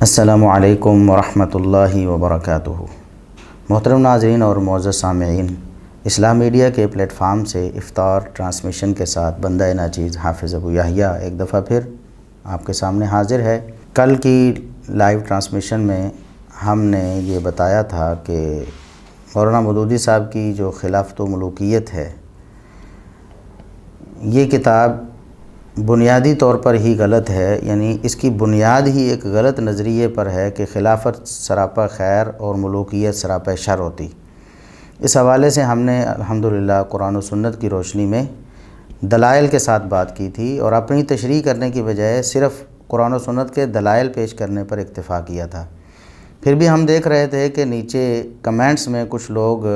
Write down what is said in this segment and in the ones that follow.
السلام علیکم ورحمۃ اللہ وبرکاتہ۔ محترم ناظرین اور معزز سامعین، اسلام میڈیا کے پلیٹ فارم سے افطار ٹرانسمیشن کے ساتھ بندہ ناچیز حافظ ابو یحییٰ ایک دفعہ پھر آپ کے سامنے حاضر ہے۔ کل کی لائیو ٹرانسمیشن میں ہم نے یہ بتایا تھا کہ مولانا مودودی صاحب کی جو خلافت و ملوکیت ہے، یہ کتاب بنیادی طور پر ہی غلط ہے، یعنی اس کی بنیاد ہی ایک غلط نظریے پر ہے کہ خلافت سراپا خیر اور ملوکیت سراپا شر ہوتی۔ اس حوالے سے ہم نے الحمدللہ قرآن و سنت کی روشنی میں دلائل کے ساتھ بات کی تھی، اور اپنی تشریح کرنے کی بجائے صرف قرآن و سنت کے دلائل پیش کرنے پر اکتفا کیا تھا۔ پھر بھی ہم دیکھ رہے تھے کہ نیچے کمنٹس میں کچھ لوگ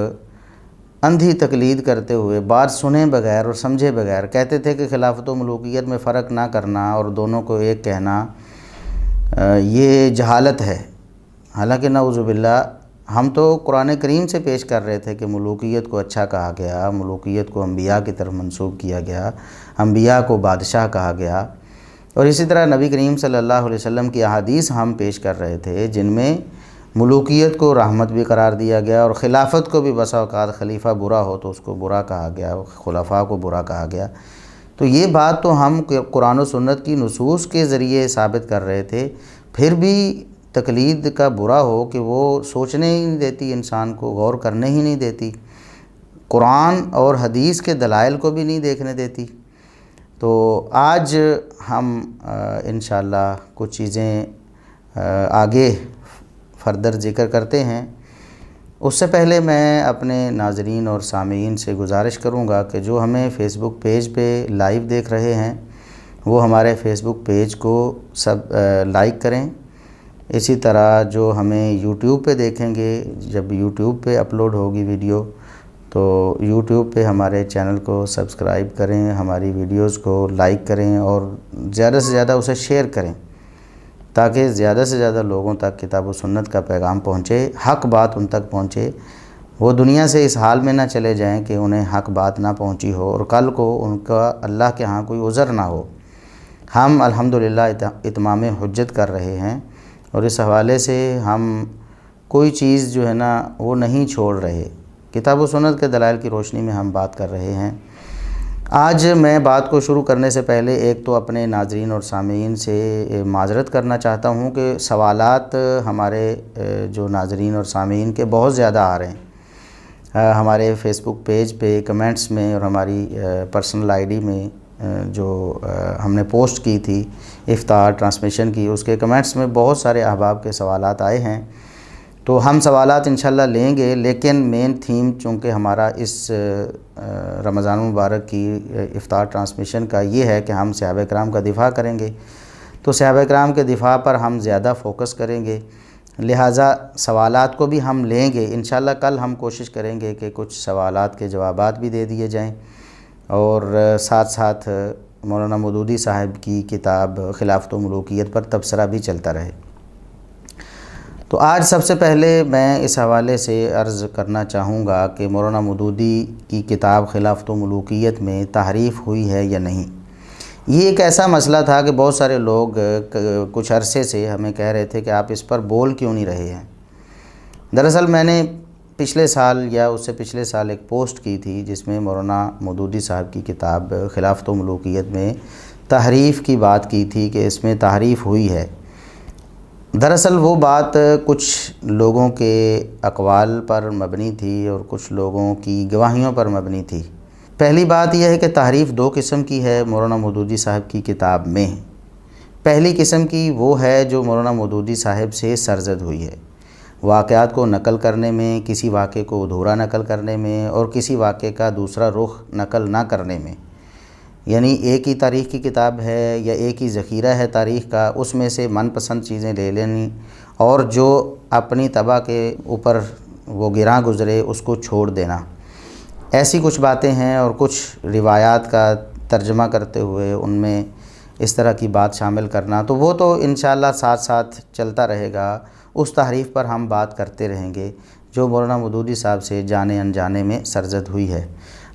اندھی تقلید کرتے ہوئے بات سنے بغیر اور سمجھے بغیر کہتے تھے کہ خلافت و ملوکیت میں فرق نہ کرنا اور دونوں کو ایک کہنا یہ جہالت ہے۔ حالانکہ نعوذ باللہ ہم تو قرآن کریم سے پیش کر رہے تھے کہ ملوکیت کو اچھا کہا گیا، ملوکیت کو انبیاء کی طرف منسوب کیا گیا، انبیاء کو بادشاہ کہا گیا، اور اسی طرح نبی کریم صلی اللہ علیہ وسلم کی احادیث ہم پیش کر رہے تھے جن میں ملوکیت کو رحمت بھی قرار دیا گیا، اور خلافت کو بھی بسا اوقات خلیفہ برا ہو تو اس کو برا کہا گیا، خلفاء کو برا کہا گیا۔ تو یہ بات تو ہم قرآن و سنت کی نصوص کے ذریعے ثابت کر رہے تھے، پھر بھی تقلید کا برا ہو کہ وہ سوچنے ہی نہیں دیتی، انسان کو غور کرنے ہی نہیں دیتی، قرآن اور حدیث کے دلائل کو بھی نہیں دیکھنے دیتی۔ تو آج ہم انشاءاللہ کچھ چیزیں آگے فردر ذکر کرتے ہیں۔ اس سے پہلے میں اپنے ناظرین اور سامعین سے گزارش کروں گا کہ جو ہمیں فیس بک پیج پہ لائیو دیکھ رہے ہیں وہ ہمارے فیس بک پیج کو لائک کریں۔ اسی طرح جو ہمیں یوٹیوب پہ دیکھیں گے، جب یوٹیوب پہ اپلوڈ ہوگی ویڈیو تو یوٹیوب پہ ہمارے چینل کو سبسکرائب کریں، ہماری ویڈیوز کو لائک کریں اور زیادہ سے زیادہ اسے شیئر کریں تاکہ زیادہ سے زیادہ لوگوں تک کتاب و سنت کا پیغام پہنچے، حق بات ان تک پہنچے، وہ دنیا سے اس حال میں نہ چلے جائیں کہ انہیں حق بات نہ پہنچی ہو اور کل کو ان کا اللہ کے ہاں کوئی عذر نہ ہو۔ ہم الحمدللہ اتمام حجت کر رہے ہیں، اور اس حوالے سے ہم کوئی چیز جو ہے نا وہ نہیں چھوڑ رہے، کتاب و سنت کے دلائل کی روشنی میں ہم بات کر رہے ہیں۔ آج میں بات کو شروع کرنے سے پہلے ایک تو اپنے ناظرین اور سامعین سے معذرت کرنا چاہتا ہوں کہ سوالات ہمارے جو ناظرین اور سامعین کے بہت زیادہ آ رہے ہیں ہمارے فیس بک پیج پہ کمنٹس میں، اور ہماری پرسنل آئی ڈی میں جو ہم نے پوسٹ کی تھی افطار ٹرانسمیشن کی، اس کے کمنٹس میں بہت سارے احباب کے سوالات آئے ہیں۔ تو ہم سوالات انشاءاللہ لیں گے، لیکن مین تھیم چونکہ ہمارا اس رمضان مبارک کی افطار ٹرانسمیشن کا یہ ہے کہ ہم صحابہ کرام کا دفاع کریں گے، تو صحابہ کرام کے دفاع پر ہم زیادہ فوکس کریں گے، لہٰذا سوالات کو بھی ہم لیں گے۔ انشاءاللہ کل ہم کوشش کریں گے کہ کچھ سوالات کے جوابات بھی دے دیے جائیں، اور ساتھ ساتھ مولانا مودودی صاحب کی کتاب خلافت و ملوکیت پر تبصرہ بھی چلتا رہے۔ تو آج سب سے پہلے میں اس حوالے سے عرض کرنا چاہوں گا کہ مولانا مودودی کی کتاب خلافت و ملوکیت میں تحریف ہوئی ہے یا نہیں۔ یہ ایک ایسا مسئلہ تھا کہ بہت سارے لوگ کچھ عرصے سے ہمیں کہہ رہے تھے کہ آپ اس پر بول کیوں نہیں رہے ہیں۔ دراصل میں نے پچھلے سال یا اس سے پچھلے سال ایک پوسٹ کی تھی جس میں مولانا مودودی صاحب کی کتاب خلافت و ملوکیت میں تحریف کی بات کی تھی کہ اس میں تحریف ہوئی ہے۔ دراصل وہ بات کچھ لوگوں کے اقوال پر مبنی تھی اور کچھ لوگوں کی گواہیوں پر مبنی تھی۔ پہلی بات یہ ہے کہ تحریف دو قسم کی ہے مولانا مودودی صاحب کی کتاب میں۔ پہلی قسم کی وہ ہے جو مولانا مودودی صاحب سے سرزد ہوئی ہے، واقعات کو نقل کرنے میں، کسی واقعے کو ادھورا نقل کرنے میں، اور کسی واقعے کا دوسرا رخ نقل نہ کرنے میں۔ یعنی ایک ہی تاریخ کی کتاب ہے یا ایک ہی ذخیرہ ہے تاریخ کا، اس میں سے من پسند چیزیں لے لینی، اور جو اپنی طبع کے اوپر وہ گراں گزرے اس کو چھوڑ دینا۔ ایسی کچھ باتیں ہیں، اور کچھ روایات کا ترجمہ کرتے ہوئے ان میں اس طرح کی بات شامل کرنا، تو وہ تو انشاءاللہ ساتھ ساتھ چلتا رہے گا۔ اس تحریف پر ہم بات کرتے رہیں گے جو مولانا مودودی صاحب سے جانے انجانے میں سرزد ہوئی ہے۔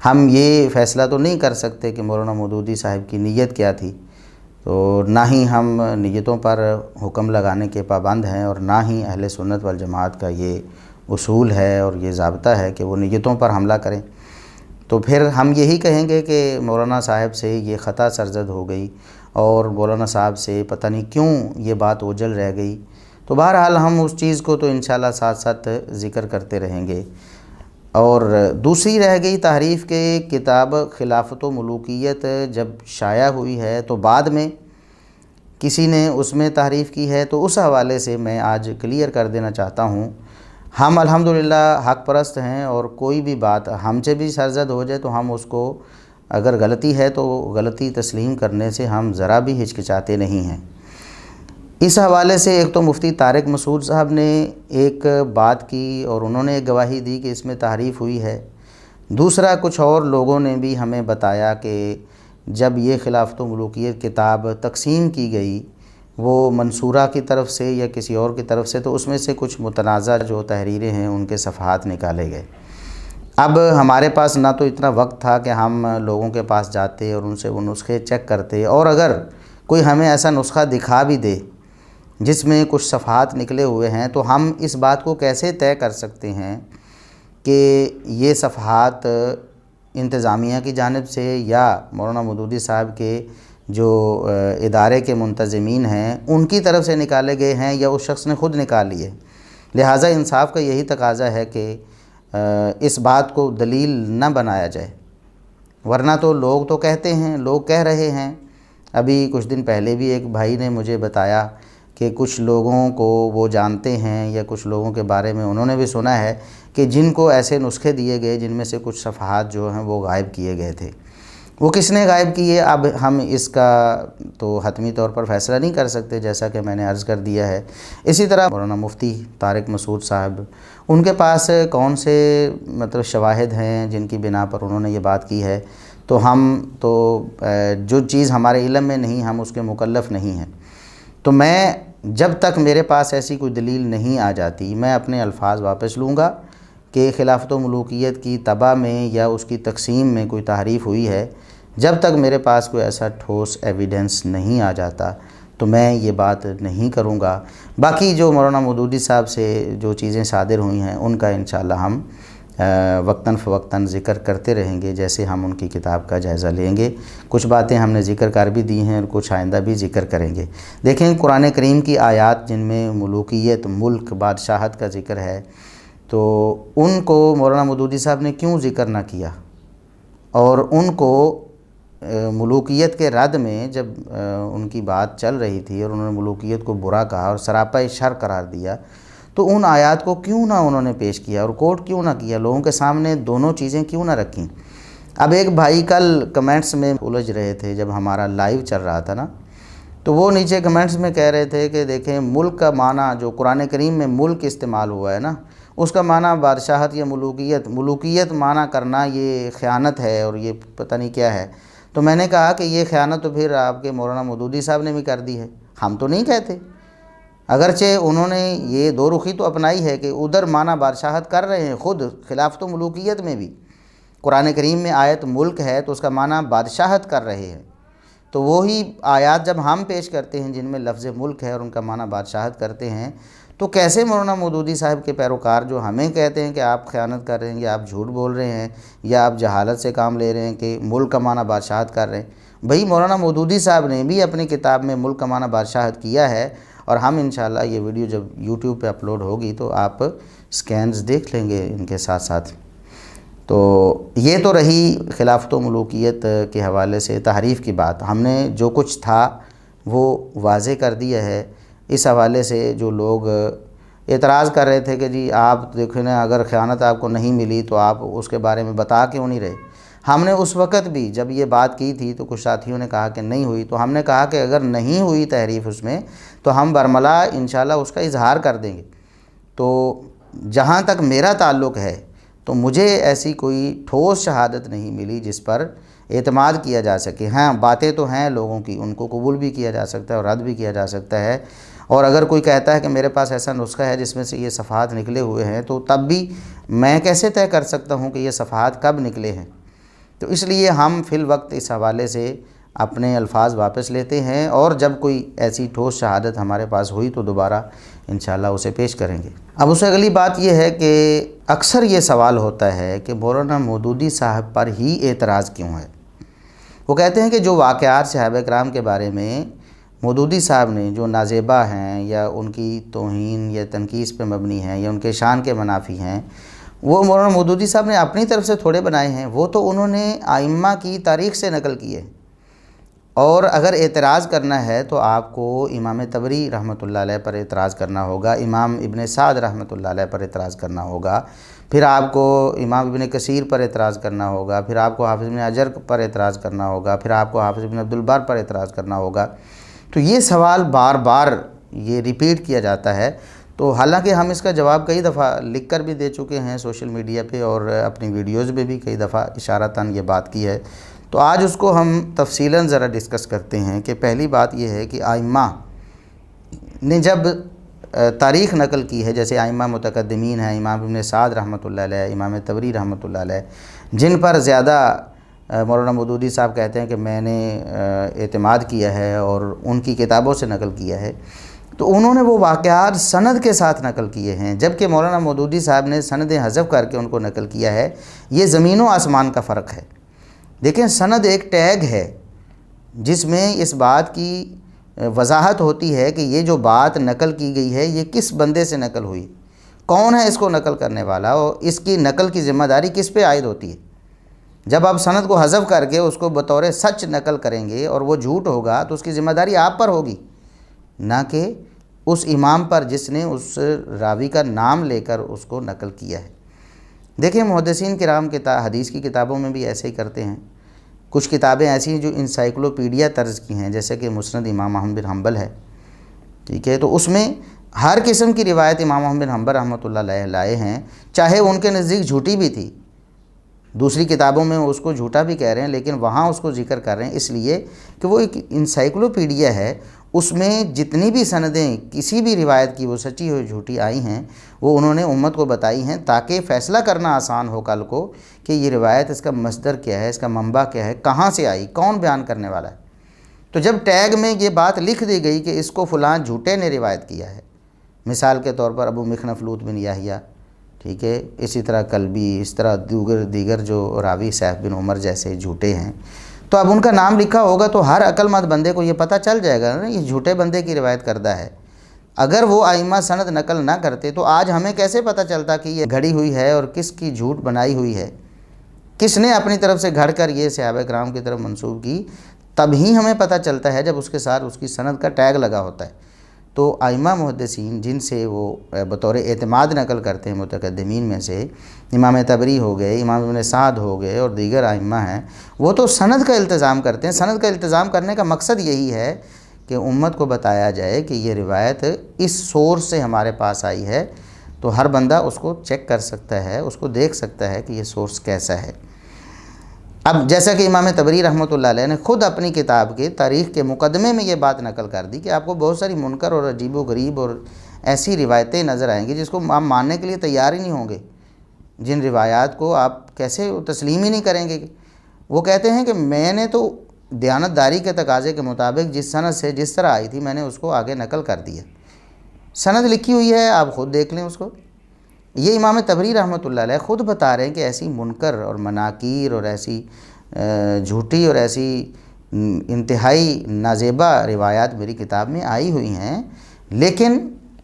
ہم یہ فیصلہ تو نہیں کر سکتے کہ مولانا مودودی صاحب کی نیت کیا تھی، تو نہ ہی ہم نیتوں پر حکم لگانے کے پابند ہیں، اور نہ ہی اہل سنت والجماعت کا یہ اصول ہے اور یہ ضابطہ ہے کہ وہ نیتوں پر حملہ کریں۔ تو پھر ہم یہی کہیں گے کہ مولانا صاحب سے یہ خطا سرزد ہو گئی، اور مولانا صاحب سے پتہ نہیں کیوں یہ بات اوجھل رہ گئی۔ تو بہرحال ہم اس چیز کو تو انشاءاللہ ساتھ ساتھ ذکر کرتے رہیں گے۔ اور دوسری رہ گئی تحریف کے کتاب خلافت و ملوکیت جب شائع ہوئی ہے تو بعد میں کسی نے اس میں تحریف کی ہے، تو اس حوالے سے میں آج کلیئر کر دینا چاہتا ہوں۔ ہم الحمدللہ حق پرست ہیں، اور کوئی بھی بات ہم سے بھی سرزد ہو جائے تو ہم اس کو، اگر غلطی ہے تو غلطی تسلیم کرنے سے ہم ذرا بھی ہچکچاتے نہیں ہیں۔ اس حوالے سے ایک تو مفتی طارق مسعود صاحب نے ایک بات کی اور انہوں نے ایک گواہی دی کہ اس میں تحریف ہوئی ہے۔ دوسرا، کچھ اور لوگوں نے بھی ہمیں بتایا کہ جب یہ خلافت و ملوکیت کتاب تقسیم کی گئی، وہ منصورہ کی طرف سے یا کسی اور کی طرف سے، تو اس میں سے کچھ متنازع جو تحریریں ہیں ان کے صفحات نکالے گئے۔ اب ہمارے پاس نہ تو اتنا وقت تھا کہ ہم لوگوں کے پاس جاتے اور ان سے وہ نسخے چیک کرتے، اور اگر کوئی ہمیں ایسا نسخہ دکھا بھی دے جس میں کچھ صفحات نکلے ہوئے ہیں، تو ہم اس بات کو کیسے طے کر سکتے ہیں کہ یہ صفحات انتظامیہ کی جانب سے یا مولانا مودودی صاحب کے جو ادارے کے منتظمین ہیں ان کی طرف سے نکالے گئے ہیں یا اس شخص نے خود نکال لیے۔ لہٰذا انصاف کا یہی تقاضا ہے کہ اس بات کو دلیل نہ بنایا جائے، ورنہ تو لوگ تو کہتے ہیں، لوگ کہہ رہے ہیں۔ ابھی کچھ دن پہلے بھی ایک بھائی نے مجھے بتایا کہ کچھ لوگوں کو وہ جانتے ہیں یا کچھ لوگوں کے بارے میں انہوں نے بھی سنا ہے کہ جن کو ایسے نسخے دیے گئے جن میں سے کچھ صفحات جو ہیں وہ غائب کیے گئے تھے۔ وہ کس نے غائب کیے، اب ہم اس کا تو حتمی طور پر فیصلہ نہیں کر سکتے، جیسا کہ میں نے عرض کر دیا ہے۔ اسی طرح مولانا مفتی طارق مسعود صاحب، ان کے پاس کون سے شواہد ہیں جن کی بنا پر انہوں نے یہ بات کی ہے، تو ہم تو جو چیز ہمارے علم میں نہیں ہم اس کے مکلف نہیں ہیں۔ تو میں جب تک میرے پاس ایسی کوئی دلیل نہیں آ جاتی، میں اپنے الفاظ واپس لوں گا کہ خلافت و ملوکیت کی طبع میں یا اس کی تقسیم میں کوئی تحریف ہوئی ہے۔ جب تک میرے پاس کوئی ایسا ٹھوس ایویڈنس نہیں آ جاتا تو میں یہ بات نہیں کروں گا۔ باقی جو مولانا مودودی صاحب سے جو چیزیں صادر ہوئی ہیں ان کا انشاءاللہ ہم وقتاً فوقتاً ذکر کرتے رہیں گے، جیسے ہم ان کی کتاب کا جائزہ لیں گے۔ کچھ باتیں ہم نے ذکر کر بھی دی ہیں اور کچھ آئندہ بھی ذکر کریں گے۔ دیکھیں، قرآن کریم کی آیات جن میں ملوکیت، ملک، بادشاہت کا ذکر ہے، تو ان کو مولانا مودودی صاحب نے کیوں ذکر نہ کیا؟ اور ان کو ملوکیت کے رد میں جب ان کی بات چل رہی تھی اور انہوں نے ملوکیت کو برا کہا اور سراپا شر قرار دیا، تو ان آیات کو کیوں نہ انہوں نے پیش کیا اور کوٹ کیوں نہ کیا، لوگوں کے سامنے دونوں چیزیں کیوں نہ رکھیں؟ اب ایک بھائی کل کمنٹس میں الجھ رہے تھے جب ہمارا لائیو چل رہا تھا نا، تو وہ نیچے کمنٹس میں کہہ رہے تھے کہ دیکھیں، ملک کا معنی جو قرآن کریم میں ملک استعمال ہوا ہے نا، اس کا معنی بادشاہت یا ملوکیت معنی کرنا یہ خیانت ہے اور یہ پتہ نہیں کیا ہے۔ تو میں نے کہا کہ یہ خیانت تو پھر آپ کے مولانا مودودی صاحب نے بھی کر دی ہے، ہم تو نہیں کہتے۔ اگرچہ انہوں نے یہ دو رخی تو اپنائی ہے کہ ادھر معنی بادشاہت کر رہے ہیں، خود خلافت و ملوکیت میں بھی قرآن کریم میں آیت ملک ہے تو اس کا معنی بادشاہت کر رہے ہیں۔ تو وہی آیات جب ہم پیش کرتے ہیں جن میں لفظ ملک ہے اور ان کا معنی بادشاہت کرتے ہیں، تو کیسے مولانا مودودی صاحب کے پیروکار جو ہمیں کہتے ہیں کہ آپ خیانت کر رہے ہیں یا آپ جھوٹ بول رہے ہیں یا آپ جہالت سے کام لے رہے ہیں کہ ملک کا معنی بادشاہت کر رہے ہیں؟ بھئی مولانا مودودی صاحب نے بھی اپنی کتاب میں ملک کا معنی بادشاہت کیا ہے، اور ہم انشاءاللہ یہ ویڈیو جب یوٹیوب پہ اپلوڈ ہوگی تو آپ سکینز دیکھ لیں گے ان کے ساتھ ساتھ۔ تو یہ تو رہی خلافت و ملوکیت کے حوالے سے تحریف کی بات، ہم نے جو کچھ تھا وہ واضح کر دیا ہے۔ اس حوالے سے جو لوگ اعتراض کر رہے تھے کہ جی آپ دیکھیں نا، اگر خیانت آپ کو نہیں ملی تو آپ اس کے بارے میں بتا کیوں نہیں رہے؟ ہم نے اس وقت بھی جب یہ بات کی تھی تو کچھ ساتھیوں نے کہا کہ نہیں ہوئی، تو ہم نے کہا کہ اگر نہیں ہوئی تحریف اس میں تو ہم برملا انشاءاللہ اس کا اظہار کر دیں گے۔ تو جہاں تک میرا تعلق ہے تو مجھے ایسی کوئی ٹھوس شہادت نہیں ملی جس پر اعتماد کیا جا سکے۔ ہاں، باتیں تو ہیں لوگوں کی، ان کو قبول بھی کیا جا سکتا ہے اور رد بھی کیا جا سکتا ہے، اور اگر کوئی کہتا ہے کہ میرے پاس ایسا نسخہ ہے جس میں سے یہ صفحات نکلے ہوئے ہیں، تو تب بھی میں کیسے طے کر سکتا ہوں کہ یہ صفحات کب نکلے ہیں؟ تو اس لیے ہم فی الوقت اس حوالے سے اپنے الفاظ واپس لیتے ہیں، اور جب کوئی ایسی ٹھوس شہادت ہمارے پاس ہوئی تو دوبارہ انشاءاللہ اسے پیش کریں گے۔ اب اس سے اگلی بات یہ ہے کہ اکثر یہ سوال ہوتا ہے کہ مولانا مودودی صاحب پر ہی اعتراض کیوں ہے۔ وہ کہتے ہیں کہ جو واقعات صحابہ کرام کے بارے میں مودودی صاحب نے جو نازیبا ہیں یا ان کی توہین یا تنقیص پہ مبنی ہیں یا ان کے شان کے منافی ہیں، وہ مولانا مودودی صاحب نے اپنی طرف سے تھوڑے بنائے ہیں، وہ تو انہوں نے ائمہ کی تاریخ سے نقل کیے۔ اور اگر اعتراض کرنا ہے تو آپ کو امام طبری رحمۃ اللہ علیہ پر اعتراض کرنا ہوگا، امام ابن سعد رحمۃ اللہ علیہ پر اعتراض کرنا ہوگا، پھر آپ کو امام ابن کثیر پر اعتراض کرنا ہوگا، پھر آپ کو حافظ ابن حجر پر اعتراض کرنا ہوگا، پھر آپ کو حافظ ابن عبد البر پر اعتراض کرنا ہوگا۔ تو یہ سوال بار بار یہ ریپیٹ کیا جاتا ہے، تو حالانکہ ہم اس کا جواب کئی دفعہ لکھ کر بھی دے چکے ہیں سوشل میڈیا پہ، اور اپنی ویڈیوز میں بھی کئی دفعہ اشارتاً یہ بات کی ہے، تو آج اس کو ہم تفصیلاً ذرا ڈسکس کرتے ہیں۔ کہ پہلی بات یہ ہے کہ ائمہ نے جب تاریخ نقل کی ہے، جیسے ائمہ متقدمین ہیں، امام ابن سعد رحمۃ اللہ علیہ، امام طبری رحمۃ اللہ علیہ، جن پر زیادہ مولانا مودودی صاحب کہتے ہیں کہ میں نے اعتماد کیا ہے اور ان کی کتابوں سے نقل کیا ہے، تو انہوں نے وہ واقعات سند کے ساتھ نقل کیے ہیں، جبکہ مولانا مودودی صاحب نے سندیں حذف کر کے ان کو نقل کیا ہے۔ یہ زمین و آسمان کا فرق ہے۔ دیکھیں، سند ایک ٹیگ ہے جس میں اس بات کی وضاحت ہوتی ہے کہ یہ جو بات نقل کی گئی ہے یہ کس بندے سے نقل ہوئی، کون ہے اس کو نقل کرنے والا، اور اس کی نقل کی ذمہ داری کس پہ عائد ہوتی ہے۔ جب آپ سند کو حذف کر کے اس کو بطور سچ نقل کریں گے اور وہ جھوٹ ہوگا تو اس کی ذمہ داری آپ پر ہوگی، نہ کہ اس امام پر جس نے اس راوی کا نام لے کر اس کو نقل کیا ہے۔ دیکھیں، محدثین کرام حدیث کی کتابوں میں بھی ایسے ہی کرتے ہیں۔ کچھ کتابیں ایسی ہیں جو انسائکلوپیڈیا طرز کی ہیں، جیسے کہ مسند امام احمد بن حنبل ہے، ٹھیک ہے، تو اس میں ہر قسم کی روایت امام احمد بن حنبل رحمۃ اللہ علیہ لائے ہیں، چاہے ان کے نزدیک جھوٹی بھی تھی۔ دوسری کتابوں میں اس کو جھوٹا بھی کہہ رہے ہیں، لیکن وہاں اس کو ذکر کر رہے ہیں اس لیے کہ وہ ایک انسائکلوپیڈیا ہے، اس میں جتنی بھی سندیں کسی بھی روایت کی وہ سچی ہو جھوٹی آئی ہیں وہ انہوں نے امت کو بتائی ہیں، تاکہ فیصلہ کرنا آسان ہو کل کو کہ یہ روایت اس کا مصدر کیا ہے، اس کا منبع کیا ہے، کہاں سے آئی، کون بیان کرنے والا ہے۔ تو جب ٹیگ میں یہ بات لکھ دی گئی کہ اس کو فلاں جھوٹے نے روایت کیا ہے، مثال کے طور پر ابو مخنف لوط بن یحییٰ، ٹھیک ہے، اسی طرح کلبی، اس طرح دیگر جو راوی سیف بن عمر جیسے جھوٹے ہیں، تو اب ان کا نام لکھا ہوگا تو ہر عقل مند بندے کو یہ پتہ چل جائے گا نا یہ جھوٹے بندے کی روایت کردہ ہے۔ اگر وہ ائمہ سند نقل نہ کرتے تو آج ہمیں کیسے پتہ چلتا کہ یہ گھڑی ہوئی ہے اور کس کی جھوٹ بنائی ہوئی ہے، کس نے اپنی طرف سے گھڑ کر یہ صحابہ کرام کی طرف منسوب کی۔ تب ہی ہمیں پتہ چلتا ہے جب اس کے ساتھ اس کی سند کا ٹیگ لگا ہوتا ہے۔ تو ائمہ محدثین جن سے وہ بطور اعتماد نقل کرتے ہیں متقدمین میں سے امام طبری ہو گئے، امام ابن سعد ہو گئے اور دیگر ائمہ ہیں، وہ تو سند کا التزام کرتے ہیں۔ سند کا التزام کرنے کا مقصد یہی ہے کہ امت کو بتایا جائے کہ یہ روایت اس سورس سے ہمارے پاس آئی ہے، تو ہر بندہ اس کو چیک کر سکتا ہے، اس کو دیکھ سکتا ہے کہ یہ سورس کیسا ہے۔ اب جیسا کہ امام طبری رحمۃ اللہ علیہ نے خود اپنی کتاب کے تاریخ کے مقدمے میں یہ بات نقل کر دی کہ آپ کو بہت ساری منکر اور عجیب و غریب اور ایسی روایتیں نظر آئیں گی جس کو آپ ماننے کے لیے تیار ہی نہیں ہوں گے، جن روایات کو آپ کیسے تسلیم ہی نہیں کریں گے۔ وہ کہتے ہیں کہ میں نے تو دیانتداری کے تقاضے کے مطابق جس سند سے جس طرح آئی تھی میں نے اس کو آگے نقل کر دیا، سند لکھی ہوئی ہے، آپ خود دیکھ لیں اس کو۔ یہ امام طبری رحمۃ اللہ علیہ خود بتا رہے ہیں کہ ایسی منکر اور مناکیر اور ایسی جھوٹی اور ایسی انتہائی نازیبہ روایات میری کتاب میں آئی ہوئی ہیں، لیکن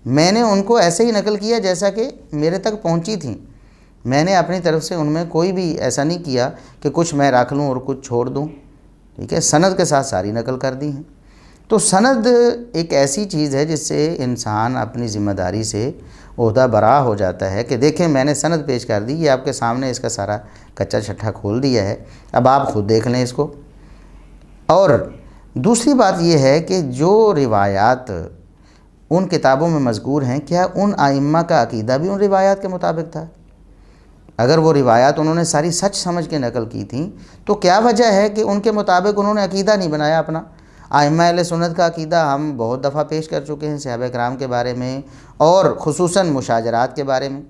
میں نے ان کو ایسے ہی نقل کیا جیسا کہ میرے تک پہنچی تھیں۔ میں نے اپنی طرف سے ان میں کوئی بھی ایسا نہیں کیا کہ کچھ میں رکھ لوں اور کچھ چھوڑ دوں، ٹھیک ہے، سند کے ساتھ ساری نقل کر دی ہیں۔ تو سند ایک ایسی چیز ہے جس سے انسان اپنی ذمہ داری سے عہدہ برا ہو جاتا ہے کہ دیکھیں میں نے سند پیش کر دی، یہ آپ کے سامنے اس کا سارا کچا چھٹا کھول دیا ہے، اب آپ خود دیکھ لیں اس کو۔ اور دوسری بات یہ ہے کہ جو روایات ان کتابوں میں مذکور ہیں، کیا ان ائمہ کا عقیدہ بھی ان روایات کے مطابق تھا؟ اگر وہ روایات انہوں نے ساری سچ سمجھ کے نقل کی تھیں تو کیا وجہ ہے کہ ان کے مطابق انہوں نے عقیدہ نہیں بنایا اپنا؟ ائمہ اہل سنت کا عقیدہ ہم بہت دفعہ پیش کر چکے ہیں صحابہ کرام کے بارے میں، اور خصوصاً مشاجرات کے بارے میں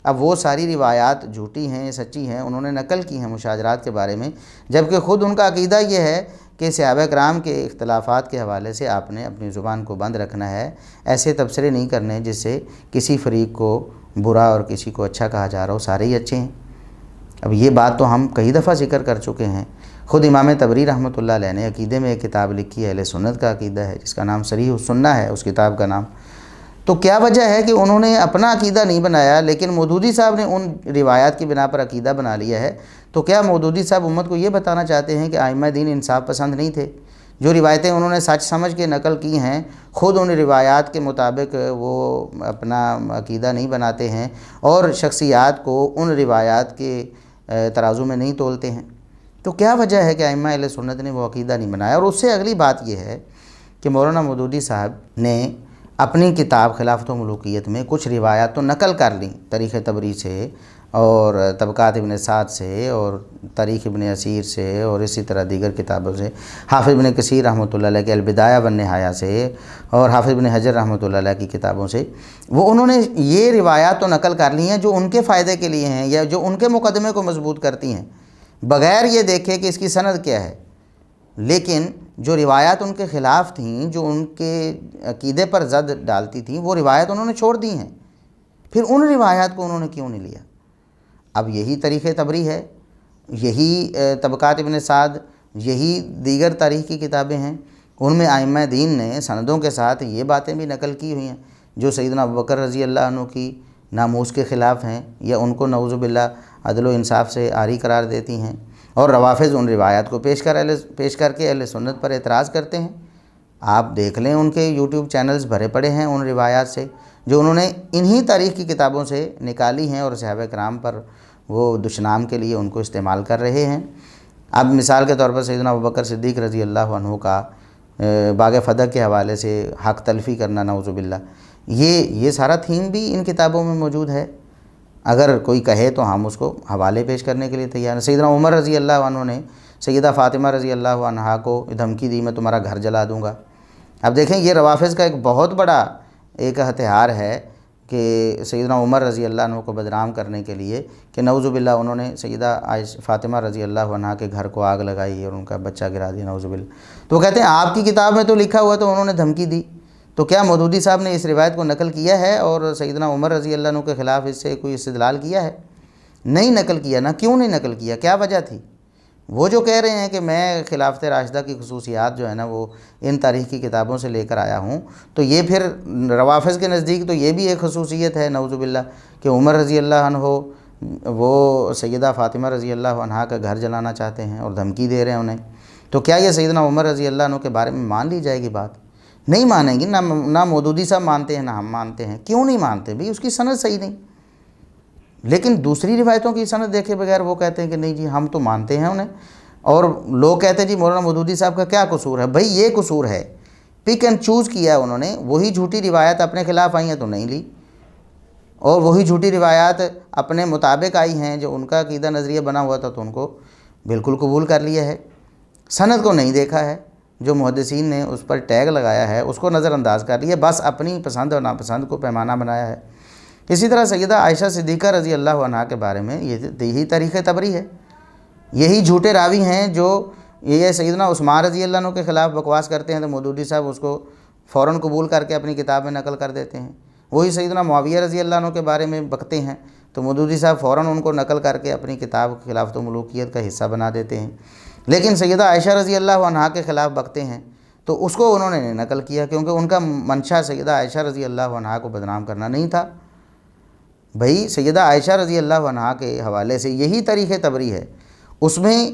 اب وہ ساری روایات جھوٹی ہیں سچی ہیں، انہوں نے نقل کی ہیں مشاجرات کے بارے میں، جبکہ خود ان کا عقیدہ یہ ہے کہ صحابہ کرام کے اختلافات کے حوالے سے آپ نے اپنی زبان کو بند رکھنا ہے، ایسے تبصرے نہیں کرنے جس سے کسی فریق کو برا اور کسی کو اچھا کہا جا رہا ہو، سارے ہی اچھے ہیں۔ اب یہ بات تو ہم کئی دفعہ ذکر کر چکے ہیں۔ خود امام طبری رحمۃ اللہ علیہ نے عقیدے میں ایک کتاب لکھی ہے، اہل سنت کا عقیدہ ہے، جس کا نام صریح السنہ ہے اس کتاب کا نام۔ تو کیا وجہ ہے کہ انہوں نے اپنا عقیدہ نہیں بنایا، لیکن مودودی صاحب نے ان روایات کی بنا پر عقیدہ بنا لیا ہے؟ تو کیا مودودی صاحب امت کو یہ بتانا چاہتے ہیں کہ ائمہ دین انصاف پسند نہیں تھے؟ جو روایتیں انہوں نے سچ سمجھ کے نقل کی ہیں، خود ان روایات کے مطابق وہ اپنا عقیدہ نہیں بناتے ہیں اور شخصیات کو ان روایات کے ترازو میں نہیں تولتے ہیں۔ تو کیا وجہ ہے کہ ائمہ اہل سنت نے وہ عقیدہ نہیں بنایا؟ اور اس سے اگلی بات یہ ہے کہ مولانا مودودی صاحب نے اپنی کتاب خلافت و ملوکیت میں کچھ روایات تو نقل کر لیں تاریخ طبری سے اور طبقات ابن سعد سے اور تاریخ ابن اسیر سے اور اسی طرح دیگر کتابوں سے، حافظ ابن کثیر رحمۃ اللہ علیہ کے البدایہ والنہایہ سے اور حافظ ابن حجر رحمۃ اللہ علیہ کی کتابوں سے، وہ انہوں نے یہ روایات تو نقل کر لی ہیں جو ان کے فائدے کے لیے ہیں یا جو ان کے مقدمے کو مضبوط کرتی ہیں، بغیر یہ دیکھے کہ اس کی سند کیا ہے۔ لیکن جو روایات ان کے خلاف تھیں، جو ان کے عقیدے پر زد ڈالتی تھیں، وہ روایت انہوں نے چھوڑ دی ہیں۔ پھر ان روایات کو انہوں نے کیوں نہیں لیا؟ اب یہی تاریخ طبری ہے، یہی طبقات ابن سعد، یہی دیگر تاریخ کی کتابیں ہیں، ان میں ائمہ دین نے سندوں کے ساتھ یہ باتیں بھی نقل کی ہوئی ہیں جو سیدنا ابوبکر رضی اللہ عنہ کی ناموس کے خلاف ہیں یا ان کو نعوذ باللہ عدل و انصاف سے عاری قرار دیتی ہیں، اور روافظ ان روایات کو پیش کر کے اہل سنت پر اعتراض کرتے ہیں۔ آپ دیکھ لیں ان کے یوٹیوب چینلز بھرے پڑے ہیں ان روایات سے جو انہوں نے انہی تاریخ کی کتابوں سے نکالی ہیں اور صحابہ کرام پر وہ دشنام کے لیے ان کو استعمال کر رہے ہیں۔ اب مثال کے طور پر سیدنا ابوبکر صدیق رضی اللہ عنہ کا باغ فتح کے حوالے سے حق تلفی کرنا نعوذ باللہ، یہ سارا تھیم بھی ان کتابوں میں موجود ہے۔ اگر کوئی کہے تو ہم اس کو حوالے پیش کرنے کے لیے تیار ہیں۔ سیدنا عمر رضی اللہ عنہ نے سیدہ فاطمہ رضی اللہ عنہا کو دھمکی دی، میں تمہارا گھر جلا دوں گا۔ اب دیکھیں یہ روافظ کا ایک بہت بڑا ایک ہتھیار ہے کہ سیدنا عمر رضی اللہ عنہ کو بدنام کرنے کے لیے کہ نعوذ باللہ انہوں نے سیدہ فاطمہ رضی اللہ عنہا کے گھر کو آگ لگائی اور ان کا بچہ گرا دیا نعوذ باللہ۔ تو وہ کہتے ہیں آپ کی کتاب میں تو لکھا ہوا تو انہوں نے دھمکی دی، تو کیا مودودی صاحب نے اس روایت کو نقل کیا ہے اور سیدنا عمر رضی اللہ عنہ کے خلاف اس سے کوئی استدلال کیا ہے؟ نہیں نقل کیا نا۔ کیوں نہیں نقل کیا؟ کیا وجہ تھی؟ وہ جو کہہ رہے ہیں کہ میں خلافت راشدہ کی خصوصیات جو ہے نا وہ ان تاریخ کی کتابوں سے لے کر آیا ہوں، تو یہ پھر روافظ کے نزدیک تو یہ بھی ایک خصوصیت ہے نعوذ باللہ کہ عمر رضی اللہ عنہ وہ سیدہ فاطمہ رضی اللہ عنہا کا گھر جلانا چاہتے ہیں اور دھمکی دے رہے ہیں انہیں۔ تو کیا یہ سیدنا عمر رضی اللہ عنہ کے بارے میں مان لی جائے گی بات؟ نہیں مانیں گی، نہ مودودی صاحب مانتے ہیں نہ ہم مانتے ہیں۔ کیوں نہیں مانتے؟ بھئی اس کی سند صحیح نہیں۔ لیکن دوسری روایتوں کی سند دیکھے بغیر وہ کہتے ہیں کہ نہیں جی ہم تو مانتے ہیں انہیں، اور لوگ کہتے ہیں جی مولانا مودودی صاحب کا کیا قصور ہے؟ بھئی یہ قصور ہے، پک اینڈ چوز کیا ہے انہوں نے، وہی جھوٹی روایت اپنے خلاف آئی ہیں تو نہیں لی، اور وہی جھوٹی روایات اپنے مطابق آئی ہیں جو ان کا عقیدہ نظریہ بنا ہوا تھا تو ان کو بالکل قبول کر لیا ہے۔ سند کو نہیں دیکھا ہے، جو محدثین نے اس پر ٹیگ لگایا ہے اس کو نظر انداز کر لیا، بس اپنی پسند اور ناپسند کو پیمانہ بنایا ہے۔ اسی طرح سیدہ عائشہ صدیقہ رضی اللہ عنہا کے بارے میں یہی تاریخ طبری ہے، یہی جھوٹے راوی ہیں جو یہ سیدنا عثمان رضی اللہ عنہ کے خلاف بکواس کرتے ہیں تو مودودی صاحب اس کو فوراً قبول کر کے اپنی کتاب میں نقل کر دیتے ہیں۔ وہی سیدنا معاویہ رضی اللہ عنہ کے بارے میں بکتے ہیں تو مودودی صاحب فوراً ان کو نقل کر کے اپنی کتاب خلافت و ملوکیت کا حصہ بنا دیتے ہیں۔ لیکن سیدہ عائشہ رضی اللہ عنہا کے خلاف بکتے ہیں تو اس کو انہوں نے نقل کیا کیونکہ ان کا منشا سیدہ عائشہ رضی اللہ عنہا کو بدنام کرنا نہیں تھا۔ بھئی سیدہ عائشہ رضی اللہ عنہا کے حوالے سے یہی تاریخ طبری ہے، اس میں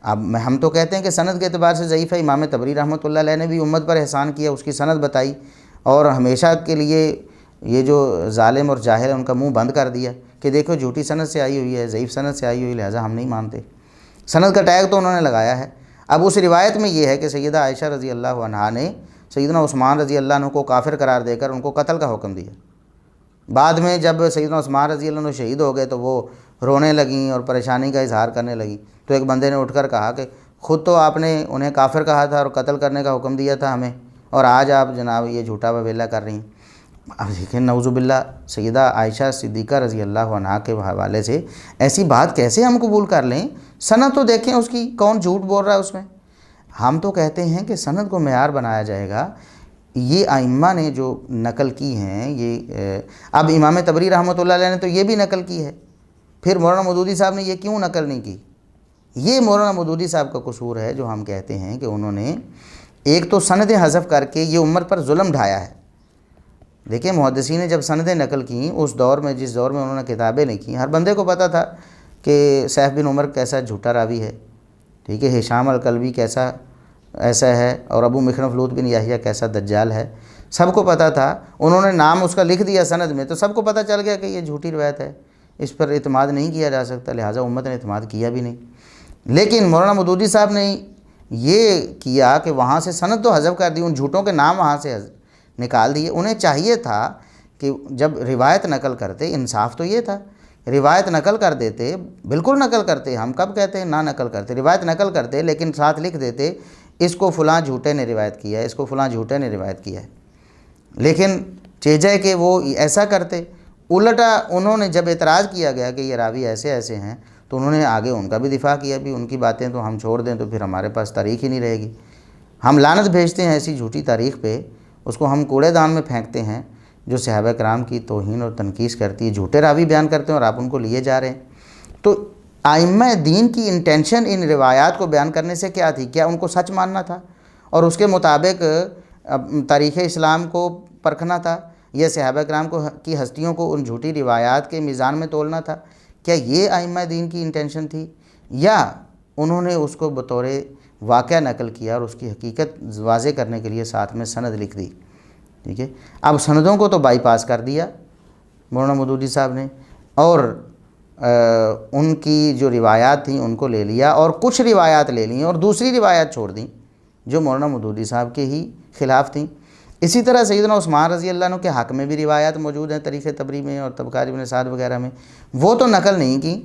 اب ہم تو کہتے ہیں کہ سند کے اعتبار سے ضعیف ہے۔ امام طبری رحمۃ اللہ علیہ نے بھی امت پر احسان کیا، اس کی سند بتائی اور ہمیشہ کے لیے یہ جو ظالم اور جاہل ہیں ان کا منہ بند کر دیا کہ دیکھو جھوٹی سند سے آئی ہوئی ہے، ضعیف سند سے آئی ہوئی، لہٰذا ہم نہیں مانتے۔ سند کا ٹیگ تو انہوں نے لگایا ہے۔ اب اس روایت میں یہ ہے کہ سیدہ عائشہ رضی اللہ عنہا نے سیدنا عثمان رضی اللہ عنہ کو کافر قرار دے کر ان کو قتل کا حکم دیا۔ بعد میں جب سیدنا عثمان رضی اللہ عنہ شہید ہو گئے تو وہ رونے لگیں اور پریشانی کا اظہار کرنے لگیں، تو ایک بندے نے اٹھ کر کہا کہ خود تو آپ نے انہیں کافر کہا تھا اور قتل کرنے کا حکم دیا تھا ہمیں، اور آج آپ جناب یہ جھوٹا وویلا کر رہی ہیں۔ اب دیکھیں نعوذ باللہ سیدہ عائشہ صدیقہ رضی اللہ عنہا کے حوالے سے ایسی بات کیسے ہم قبول کر لیں؟ سند تو دیکھیں اس کی، کون جھوٹ بول رہا ہے اس میں۔ ہم تو کہتے ہیں کہ سند کو معیار بنایا جائے گا۔ یہ ائمہ نے جو نقل کی ہیں، یہ اب امام طبری رحمۃ اللہ علیہ نے تو یہ بھی نقل کی ہے، پھر مولانا مودودی صاحب نے یہ کیوں نقل نہیں کی؟ یہ مولانا مودودی صاحب کا قصور ہے جو ہم کہتے ہیں کہ انہوں نے ایک تو سندیں حذف کر کے یہ امت پر ظلم ڈھایا ہے۔ دیکھیں محدثین نے جب سندیں نقل کیں اس دور میں، جس دور میں انہوں نے کتابیں لکھیں، ہر بندے کو پتہ تھا کہ سیف بن عمر کیسا جھوٹا راوی ہے، ٹھیک ہے، ہشام الکلبی کیسا ایسا ہے، اور ابو مخنف لوط بن یحییٰ کیسا دجال ہے، سب کو پتہ تھا۔ انہوں نے نام اس کا لکھ دیا سند میں تو سب کو پتہ چل گیا کہ یہ جھوٹی روایت ہے، اس پر اعتماد نہیں کیا جا سکتا، لہٰذا امت نے اعتماد کیا بھی نہیں۔ لیکن مولانا مودودی صاحب نے یہ کیا کہ وہاں سے سند تو حذف کر دی، ان جھوٹوں کے نام وہاں سے نکال دیے۔ انہیں چاہیے تھا کہ جب روایت نقل کرتے، انصاف تو یہ تھا، روایت نقل کر دیتے، بالکل نقل کرتے، ہم کب کہتے ہیں نہ نقل کرتے، روایت نقل کرتے لیکن ساتھ لکھ دیتے اس کو فلاں جھوٹے نے روایت کیا ہے، اس کو فلاں جھوٹے نے روایت کیا ہے۔ لیکن چیجے کہ وہ ایسا کرتے، الٹا انہوں نے جب اعتراض کیا گیا کہ یہ راوی ایسے ایسے ہیں تو انہوں نے آگے ان کا بھی دفاع کیا، بھی ان کی باتیں تو ہم چھوڑ دیں تو پھر ہمارے پاس تاریخ ہی نہیں رہے گی، ہم لعنت بھیجتے ہیں ایسی جھوٹی تاریخ پہ، اس کو ہم کوڑے دان میں پھینکتے ہیں جو صحابہ کرام کی توہین اور تنقیص کرتی ہے، جھوٹے راوی بیان کرتے ہیں اور آپ ان کو لیے جا رہے ہیں۔ تو ائمہ دین کی انٹینشن ان روایات کو بیان کرنے سے کیا تھی؟ کیا ان کو سچ ماننا تھا اور اس کے مطابق تاریخ اسلام کو پرکھنا تھا، یا صحابہ کرام کی ہستیوں کو ان جھوٹی روایات کے میزان میں تولنا تھا؟ کیا یہ ائمہ دین کی انٹینشن تھی، یا انہوں نے اس کو بطور واقعہ نقل کیا اور اس کی حقیقت واضح کرنے کے لیے ساتھ میں سند لکھ دی؟ ٹھیک ہے، اب سندوں کو تو بائی پاس کر دیا مولانا مودودی صاحب نے، اور ان کی جو روایات تھیں ان کو لے لیا، اور کچھ روایات لے لیں اور دوسری روایات چھوڑ دیں جو مولانا مودودی صاحب کے ہی خلاف تھیں۔ اسی طرح سیدنا عثمان رضی اللہ عنہ کے حق میں بھی روایات موجود ہیں تاریخ طبری میں اور طبقات ابن سعد وغیرہ میں، وہ تو نقل نہیں کی،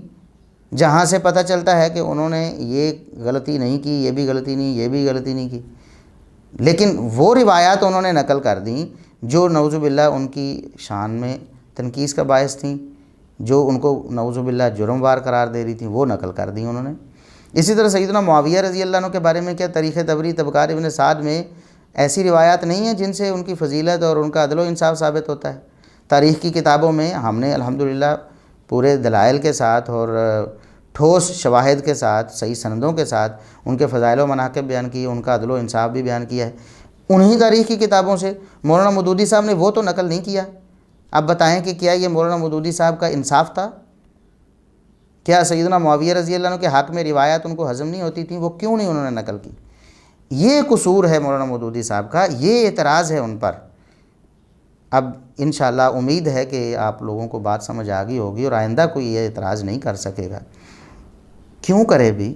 جہاں سے پتہ چلتا ہے کہ انہوں نے یہ غلطی نہیں کی، یہ بھی غلطی نہیں، یہ بھی غلطی نہیں کی، لیکن وہ روایات انہوں نے نقل کر دیں جو نعوذ باللہ ان کی شان میں تنقیص کا باعث تھیں، جو ان کو نعوذ باللہ جرم وار قرار دے رہی تھیں، وہ نقل کر دیں انہوں نے۔ اسی طرح سیدنا معاویہ رضی اللہ عنہ کے بارے میں کیا تاریخ طبری طبقات ابن سعد میں ایسی روایات نہیں ہیں جن سے ان کی فضیلت اور ان کا عدل و انصاف ثابت ہوتا ہے؟ تاریخ کی کتابوں میں ہم نے الحمدللہ پورے دلائل کے ساتھ اور ٹھوس شواہد کے ساتھ، صحیح سندوں کے ساتھ ان کے فضائل و مناقب بیان کیے، ان کا عدل و انصاف بھی بیان کیا ہے انہی تاریخ کی کتابوں سے۔ مولانا مودودی صاحب نے وہ تو نقل نہیں کیا۔ اب بتائیں کہ کیا یہ مولانا مودودی صاحب کا انصاف تھا؟ کیا سیدنا معاویہ رضی اللہ عنہ کے حق میں روایات ان کو ہضم نہیں ہوتی تھیں؟ وہ کیوں نہیں انہوں نے نقل کی؟ یہ قصور ہے مولانا مودودی صاحب کا، یہ اعتراض ہے ان پر۔ اب انشاءاللہ امید ہے کہ آپ لوگوں کو بات سمجھ آ گئی ہوگی اور آئندہ کوئی یہ اعتراض نہیں کر سکے گا، کیوں کرے بھی۔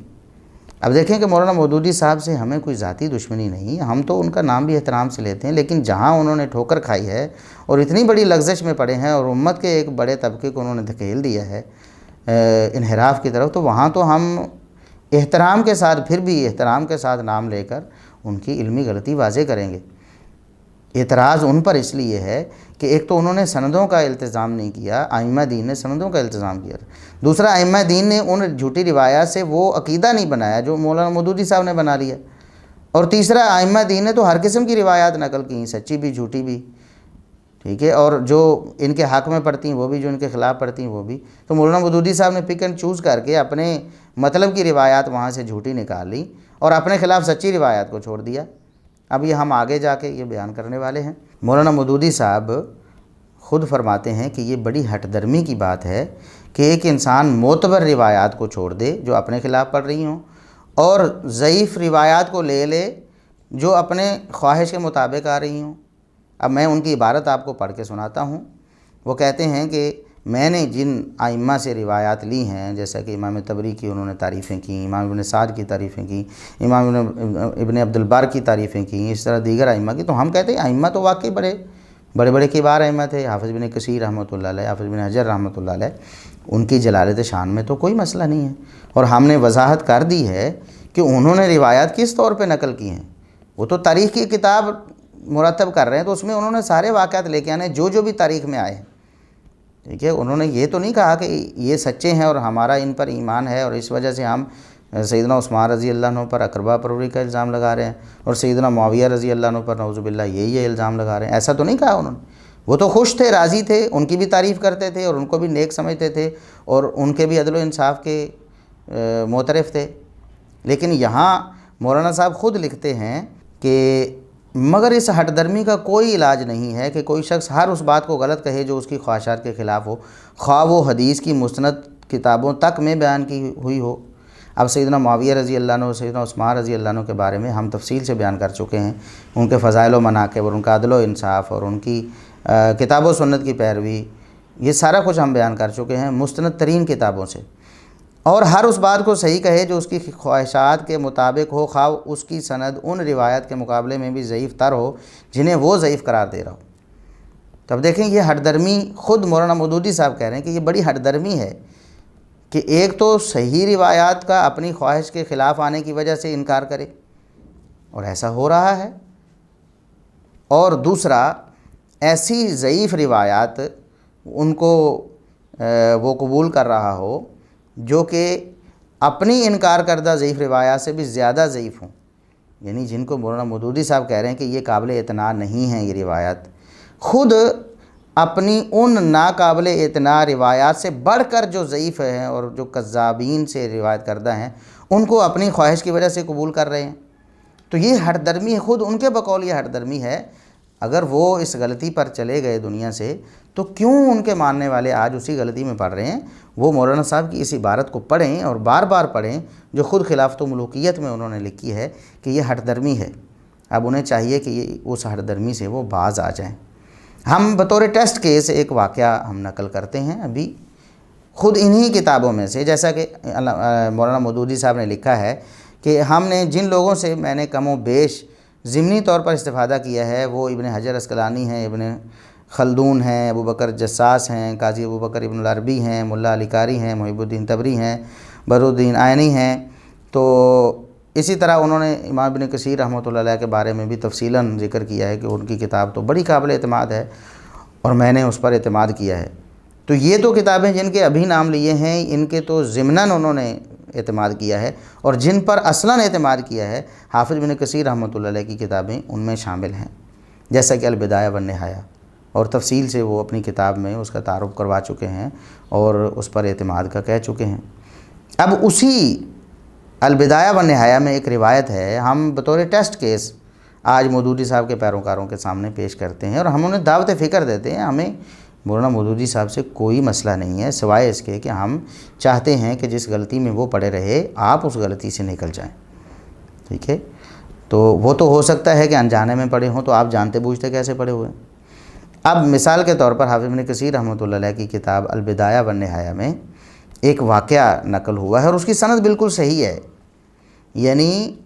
اب دیکھیں کہ مولانا مودودی صاحب سے ہمیں کوئی ذاتی دشمنی نہیں، ہم تو ان کا نام بھی احترام سے لیتے ہیں، لیکن جہاں انہوں نے ٹھوکر کھائی ہے اور اتنی بڑی لغزش میں پڑے ہیں اور امت کے ایک بڑے طبقے کو انہوں نے دھکیل دیا ہے انحراف کی طرف، تو وہاں تو ہم احترام کے ساتھ، پھر بھی احترام کے ساتھ نام لے کر ان کی علمی غلطی واضح کریں گے۔ اعتراض ان پر اس لیے ہے کہ ایک تو انہوں نے سندوں کا التزام نہیں کیا، ائمہ دین نے سندوں کا التزام کیا، دوسرا ائمہ دین نے ان جھوٹی روایات سے وہ عقیدہ نہیں بنایا جو مولانا مودودی صاحب نے بنا لیا، اور تیسرا ائمہ دین نے تو ہر قسم کی روایات نقل کی، سچی بھی جھوٹی بھی، ٹھیک ہے، اور جو ان کے حق میں پڑتی ہیں وہ بھی، جو ان کے خلاف پڑتی ہیں وہ بھی۔ تو مولانا مودودی صاحب نے پک اینڈ چوز کر کے اپنے مطلب کی روایات وہاں سے جھوٹی نکال لی اور اپنے خلاف سچی روایات کو چھوڑ دیا۔ اب یہ ہم آگے جا کے یہ بیان کرنے والے ہیں۔ مولانا مودودی صاحب خود فرماتے ہیں کہ یہ بڑی ہٹ درمی کی بات ہے کہ ایک انسان معتبر روایات کو چھوڑ دے جو اپنے خلاف پڑھ رہی ہوں، اور ضعیف روایات کو لے لے جو اپنے خواہش کے مطابق آ رہی ہوں۔ اب میں ان کی عبارت آپ کو پڑھ کے سناتا ہوں۔ وہ کہتے ہیں کہ میں نے جن ائمہ سے روایات لی ہیں، جیسا کہ امام طبری کی انہوں نے تعریفیں کی، امام ابن سعد کی تعریفیں کی، امام ابن عبد البر کی تعریفیں کی، اس طرح دیگر ائمہ کی، تو ہم کہتے ہیں ائمہ تو واقعی بڑے بڑے کبار ائمہ تھے، حافظ بن کثیر رحمۃ اللہ علیہ، حافظ بن حجر رحمۃ اللہ علیہ، ان کی جلالت شان میں تو کوئی مسئلہ نہیں ہے، اور ہم نے وضاحت کر دی ہے کہ انہوں نے روایات کس طور پہ نقل کی ہیں۔ وہ تو تاریخ کی کتاب مرتب کر رہے ہیں تو اس میں انہوں نے سارے واقعات لے کے آنے جو بھی تاریخ میں آئے ہیں، ٹھیک ہے۔ انہوں نے یہ تو نہیں کہا کہ یہ سچے ہیں اور ہمارا ان پر ایمان ہے اور اس وجہ سے ہم سیدنا عثمان رضی اللہ عنہ پر اقربا پروری کا الزام لگا رہے ہیں اور سیدنا معاویہ رضی اللہ عنہ پر نعوذ باللہ یہ الزام لگا رہے ہیں، ایسا تو نہیں کہا انہوں نے۔ وہ تو خوش تھے، راضی تھے، ان کی بھی تعریف کرتے تھے اور ان کو بھی نیک سمجھتے تھے اور ان کے بھی عدل و انصاف کے معترف تھے۔ لیکن یہاں مولانا صاحب خود لکھتے ہیں کہ مگر اس ہٹ درمی کا کوئی علاج نہیں ہے کہ کوئی شخص ہر اس بات کو غلط کہے جو اس کی خواہشات کے خلاف ہو، خواہ وہ حدیث کی مستند کتابوں تک میں بیان کی ہوئی ہو۔ اب سیدنا معاویہ رضی اللہ عنہ، سیدنا عثمان رضی اللہ عنہ کے بارے میں ہم تفصیل سے بیان کر چکے ہیں، ان کے فضائل و مناقب اور ان کا عدل و انصاف اور ان کی کتاب و سنت کی پیروی، یہ سارا کچھ ہم بیان کر چکے ہیں مستند ترین کتابوں سے۔ اور ہر اس بات کو صحیح کہے جو اس کی خواہشات کے مطابق ہو، خواہ اس کی سند ان روایت کے مقابلے میں بھی ضعیف تر ہو جنہیں وہ ضعیف قرار دے رہا ہو۔ تو اب دیکھیں یہ ہٹ درمی خود مولانا مودودی صاحب کہہ رہے ہیں کہ یہ بڑی ہٹ درمی ہے کہ ایک تو صحیح روایات کا اپنی خواہش کے خلاف آنے کی وجہ سے انکار کرے، اور ایسا ہو رہا ہے، اور دوسرا ایسی ضعیف روایات ان کو وہ قبول کر رہا ہو جو کہ اپنی انکار کردہ ضعیف روایات سے بھی زیادہ ضعیف ہوں، یعنی جن کو مولانا مودودی صاحب کہہ رہے ہیں کہ یہ قابل اعتماد نہیں ہیں، یہ روایات خود اپنی ان ناقابل اعتماد روایات سے بڑھ کر جو ضعیف ہیں اور جو کذابین سے روایت کردہ ہیں ان کو اپنی خواہش کی وجہ سے قبول کر رہے ہیں۔ تو یہ ہٹ درمی خود ان کے بقول یہ ہٹ درمی ہے۔ اگر وہ اس غلطی پر چلے گئے دنیا سے تو کیوں ان کے ماننے والے آج اسی غلطی میں پڑ رہے ہیں؟ وہ مولانا صاحب کی اس عبارت کو پڑھیں اور بار بار پڑھیں جو خود خلافت و ملوکیت میں انہوں نے لکھی ہے کہ یہ ہٹ درمی ہے۔ اب انہیں چاہیے کہ یہ اس ہٹ درمی سے وہ باز آ جائیں۔ ہم بطور ٹیسٹ کیس ایک واقعہ ہم نقل کرتے ہیں ابھی خود انہی کتابوں میں سے، جیسا کہ مولانا مودودی صاحب نے لکھا ہے کہ ہم نے جن لوگوں سے میں نے کم و بیش ضمنی طور پر استفادہ کیا ہے وہ ابن حجر عسقلانی ہیں، ابن خلدون ہیں، ابو بکر جساس ہیں، قاضی ابو بکر ابن العربی ہیں، ملا علی قاری ہیں، محب الدین تبری ہیں، بدرالدین عینی ہیں۔ تو اسی طرح انہوں نے امام ابن کثیر رحمۃ اللہ علیہ کے بارے میں بھی تفصیلاً ذکر کیا ہے کہ ان کی کتاب تو بڑی قابل اعتماد ہے اور میں نے اس پر اعتماد کیا ہے۔ تو یہ تو کتابیں جن کے ابھی نام لیے ہیں ان کے تو ضمناً انہوں نے اعتماد کیا ہے، اور جن پر اصلاً اعتماد کیا ہے حافظ ابن کثیر رحمۃ اللہ علیہ کی کتابیں ان میں شامل ہیں، جیسا کہ البدایہ والنہایہ، اور تفصیل سے وہ اپنی کتاب میں اس کا تعارف کروا چکے ہیں اور اس پر اعتماد کا کہہ چکے ہیں۔ اب اسی البدایہ والنہایہ میں ایک روایت ہے، ہم بطور ٹیسٹ کیس آج مودودی صاحب کے پیروکاروں کے سامنے پیش کرتے ہیں اور ہم انہیں دعوت فکر دیتے ہیں۔ ہمیں مولانا مودودی صاحب سے کوئی مسئلہ نہیں ہے سوائے اس کے کہ ہم چاہتے ہیں کہ جس غلطی میں وہ پڑے رہے آپ اس غلطی سے نکل جائیں، ٹھیک ہے۔ تو وہ تو ہو سکتا ہے کہ انجانے میں پڑے ہوں، تو آپ جانتے بوجھتے کیسے پڑے ہوئے؟ اب مثال کے طور پر حافظ ابن کثیر رحمۃ اللہ علیہ کی کتاب البدایہ والنہایہ میں ایک واقعہ نقل ہوا ہے اور اس کی سند بالکل صحیح ہے، یعنی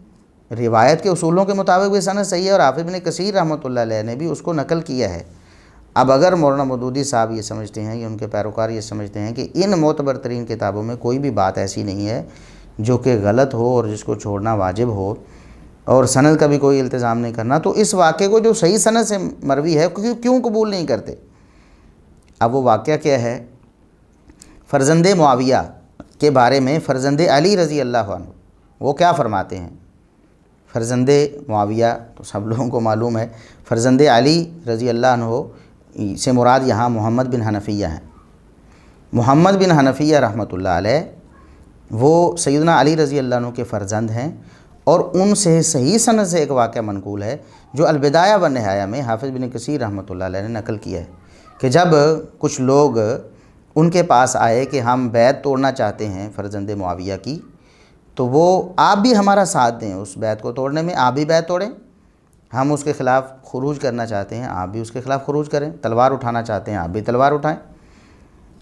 روایت کے اصولوں کے مطابق بھی سند صحیح ہے اور حافظ ابن کثیر رحمۃ اللہ علیہ نے بھی اس کو نقل کیا ہے۔ اب اگر مولانا مودودی صاحب یہ سمجھتے ہیں یا ان کے پیروکار یہ سمجھتے ہیں کہ ان معتبر ترین کتابوں میں کوئی بھی بات ایسی نہیں ہے جو کہ غلط ہو اور جس کو چھوڑنا واجب ہو اور سند کا بھی کوئی التزام نہیں کرنا، تو اس واقعے کو جو صحیح سند سے مروی ہے کیوں قبول نہیں کرتے؟ اب وہ واقعہ کیا ہے؟ فرزند معاویہ کے بارے میں فرزند علی رضی اللہ عنہ وہ کیا فرماتے ہیں؟ فرزند معاویہ تو سب لوگوں کو معلوم ہے، فرزند علی رضی اللہ عنہ سے مراد یہاں محمد بن حنفیہ ہیں۔ محمد بن حنفیہ رحمۃ اللہ علیہ وہ سیدنا علی رضی اللہ عنہ کے فرزند ہیں، اور ان سے صحیح سند سے ایک واقعہ منقول ہے جو البدایہ والنہایہ میں حافظ بن کثیر رحمۃ اللہ علیہ نے نقل کیا ہے کہ جب کچھ لوگ ان کے پاس آئے کہ ہم بیعت توڑنا چاہتے ہیں فرزند معاویہ کی، تو وہ آپ بھی ہمارا ساتھ دیں اس بیعت کو توڑنے میں، آپ بھی بیعت توڑیں، ہم اس کے خلاف خروج کرنا چاہتے ہیں آپ بھی اس کے خلاف خروج کریں، تلوار اٹھانا چاہتے ہیں آپ بھی تلوار اٹھائیں۔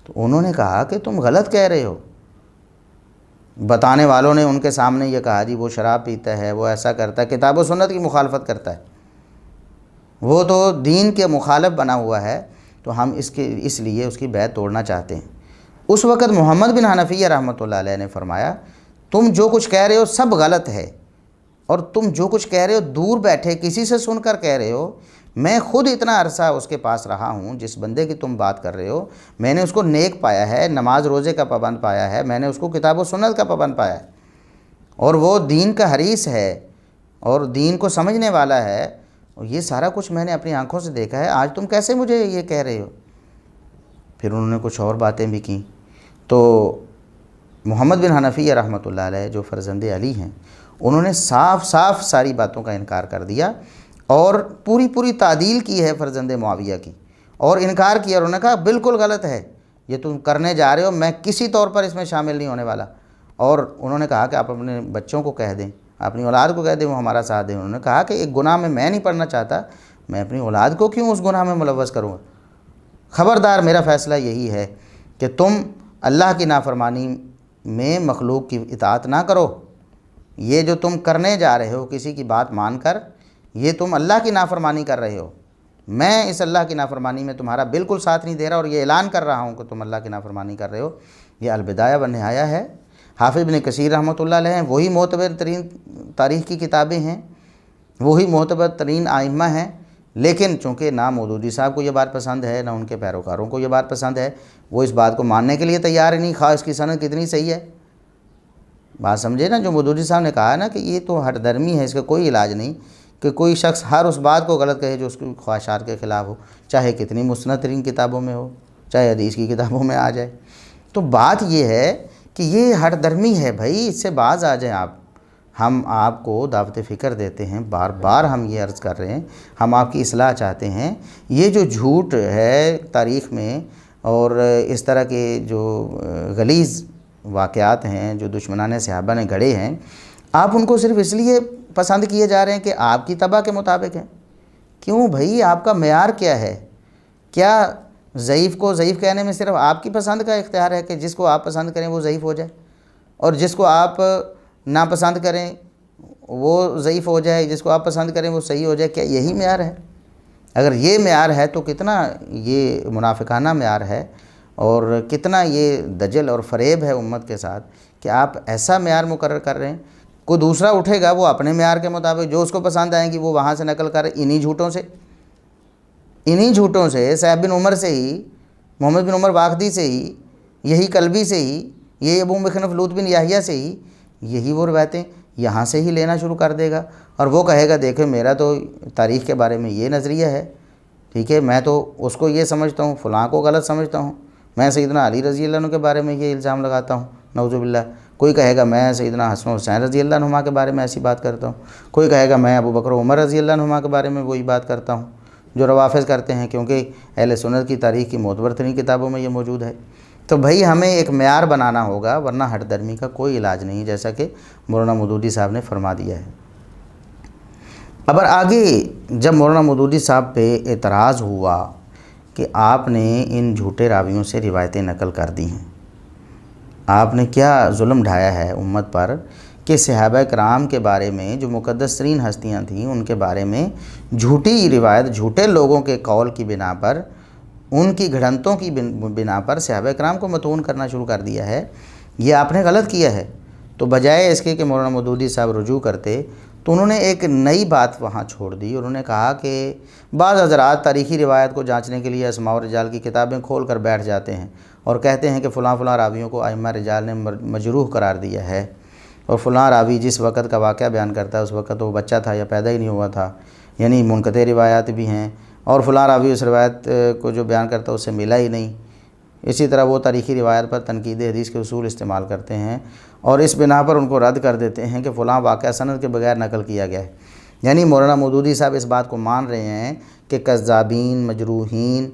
تو انہوں نے کہا کہ تم غلط کہہ رہے ہو۔ بتانے والوں نے ان کے سامنے یہ کہا جی وہ شراب پیتا ہے، وہ ایسا کرتا ہے، کتاب و سنت کی مخالفت کرتا ہے، وہ تو دین کے مخالف بنا ہوا ہے، تو ہم اس لیے اس کی بیعت توڑنا چاہتے ہیں۔ اس وقت محمد بن حنفیہ رحمۃ اللہ علیہ نے فرمایا تم جو کچھ کہہ رہے ہو سب غلط ہے، اور تم جو کچھ کہہ رہے ہو دور بیٹھے کسی سے سن کر کہہ رہے ہو، میں خود اتنا عرصہ اس کے پاس رہا ہوں جس بندے کی تم بات کر رہے ہو، میں نے اس کو نیک پایا ہے، نماز روزے کا پابند پایا ہے، میں نے اس کو کتاب و سنت کا پابند پایا ہے، اور وہ دین کا حریص ہے اور دین کو سمجھنے والا ہے، اور یہ سارا کچھ میں نے اپنی آنکھوں سے دیکھا ہے، آج تم کیسے مجھے یہ کہہ رہے ہو؟ پھر انہوں نے کچھ اور باتیں بھی کیں۔ تو محمد بن حنفیہ رحمۃ اللہ علیہ جو فرزند علی ہیں، انہوں نے صاف صاف ساری باتوں کا انکار کر دیا اور پوری تعدیل کی ہے فرزند معاویہ کی، اور انکار کیا، اور انہوں نے کہا بالکل غلط ہے یہ تم کرنے جا رہے ہو، میں کسی طور پر اس میں شامل نہیں ہونے والا۔ اور انہوں نے کہا کہ آپ اپنے بچوں کو کہہ دیں، اپنی اولاد کو کہہ دیں وہ ہمارا ساتھ دیں۔ انہوں نے کہا کہ ایک گناہ میں نہیں پڑھنا چاہتا، میں اپنی اولاد کو کیوں اس گناہ میں ملوث کروں گا؟ خبردار، میرا فیصلہ یہی ہے کہ تم اللہ کی نافرمانی میں مخلوق کی اطاعت نہ کرو، یہ جو تم کرنے جا رہے ہو کسی کی بات مان کر، یہ تم اللہ کی نافرمانی کر رہے ہو، میں اس اللہ کی نافرمانی میں تمہارا بالکل ساتھ نہیں دے رہا، اور یہ اعلان کر رہا ہوں کہ تم اللہ کی نافرمانی کر رہے ہو۔ یہ البدایہ والنہایہ ہے، حافظ ابن کثیر رحمۃ اللہ علیہ ہیں، وہی معتبر ترین تاریخ کی کتابیں ہیں، وہی معتبر ترین ائمہ ہیں، لیکن چونکہ نہ مودودی صاحب کو یہ بات پسند ہے نہ ان کے پیروکاروں کو یہ بات پسند ہے، وہ اس بات کو ماننے کے لیے تیار ہی نہیں، خواہ اس کی سند کتنی صحیح ہے۔ بات سمجھے نا، جو مودودی صاحب نے کہا نا کہ یہ تو ہٹ درمی ہے، اس کا کوئی علاج نہیں کہ کوئی شخص ہر اس بات کو غلط کہے جو اس کی خواہشات کے خلاف ہو، چاہے کتنی مستند ترین کتابوں میں ہو، چاہے حدیث کی کتابوں میں آ جائے۔ تو بات یہ ہے کہ یہ ہٹ درمی ہے بھائی، اس سے باز آ جائیں آپ۔ ہم آپ کو دعوت فکر دیتے ہیں، بار بار ہم یہ عرض کر رہے ہیں، ہم آپ کی اصلاح چاہتے ہیں۔ یہ جو جھوٹ ہے تاریخ میں اور اس طرح کے جو غلیظ واقعات ہیں جو دشمنان صحابہ نے گھڑے ہیں، آپ ان کو صرف اس لیے پسند کیے جا رہے ہیں کہ آپ کی طبع کے مطابق ہیں۔ کیوں بھائی؟ آپ کا معیار کیا ہے؟ کیا ضعیف کو ضعیف کہنے میں صرف آپ کی پسند کا اختیار ہے کہ جس کو آپ پسند کریں وہ ضعیف ہو جائے، اور جس کو آپ ناپسند کریں وہ ضعیف ہو جائے، جس کو آپ پسند کریں وہ صحیح ہو جائے؟ کیا یہی معیار ہے؟ اگر یہ معیار ہے تو کتنا یہ منافقانہ معیار ہے، اور کتنا یہ دجل اور فریب ہے امت کے ساتھ کہ آپ ایسا معیار مقرر کر رہے ہیں۔ کوئی دوسرا اٹھے گا وہ اپنے معیار کے مطابق جو اس کو پسند آئیں گی وہ وہاں سے نقل کر انہی جھوٹوں سے صاحب بن عمر سے ہی، محمد بن عمر واقدی سے ہی، یہی کلبی سے ہی، یہ ابو مخنف لوط بن یحییٰ سے ہی، یہی وہ روایتیں یہاں سے ہی لینا شروع کر دے گا، اور وہ کہے گا دیکھیں میرا تو تاریخ کے بارے میں یہ نظریہ ہے، ٹھیک ہے، میں تو اس کو یہ سمجھتا ہوں، فلاں کو غلط سمجھتا ہوں، میں سیدنا علی رضی اللہ عنہ کے بارے میں یہ الزام لگاتا ہوں، نعوذ باللہ۔ کوئی کہے گا میں سیدنا حسن و حسین رضی اللہ عنہما کے بارے میں ایسی بات کرتا ہوں، کوئی کہے گا میں ابو بکر و عمر رضی اللہ عنہما کے بارے میں وہی بات کرتا ہوں جو روافظ کرتے ہیں، کیونکہ اہل سنت کی تاریخ کی معتبر ترین کتابوں میں یہ موجود ہے۔ تو بھائی ہمیں ایک معیار بنانا ہوگا، ورنہ ہٹ درمی کا کوئی علاج نہیں، جیسا کہ مولانا مودودی صاحب نے فرما دیا ہے۔ اب آگے جب مولانا مودودی صاحب پہ اعتراض ہوا کہ آپ نے ان جھوٹے راویوں سے روایتیں نقل کر دی ہیں، آپ نے کیا ظلم ڈھایا ہے امت پر کہ صحابہ کرام کے بارے میں جو مقدس ترین ہستیاں تھیں ان کے بارے میں جھوٹی روایت، جھوٹے لوگوں کے قول کی بنا پر، ان کی گھڑنتوں کی بنا پر صحابہ کرام کو متون کرنا شروع کر دیا ہے، یہ آپ نے غلط کیا ہے۔ تو بجائے اس کے کہ مولانا مودودی صاحب رجوع کرتے تو انہوں نے ایک نئی بات وہاں چھوڑ دی، انہوں نے کہا کہ بعض حضرات تاریخی روایت کو جانچنے کے لیے اسماء و رجال کی کتابیں کھول کر بیٹھ جاتے ہیں اور کہتے ہیں کہ فلاں فلاں راویوں کو ائمہ رجال نے مجروح قرار دیا ہے، اور فلاں راوی جس وقت کا واقعہ بیان کرتا ہے اس وقت وہ بچہ تھا یا پیدا ہی نہیں ہوا تھا، یعنی منقطع روایات بھی ہیں، اور فلاں راوی اس روایت کو جو بیان کرتا ہے اس سے ملا ہی نہیں۔ اسی طرح وہ تاریخی روایت پر تنقید حدیث کے اصول استعمال کرتے ہیں اور اس بنا پر ان کو رد کر دیتے ہیں کہ فلاں واقعہ سند کے بغیر نقل کیا گیا ہے۔ یعنی مولانا مودودی صاحب اس بات کو مان رہے ہیں کہ کذابین، مجروحین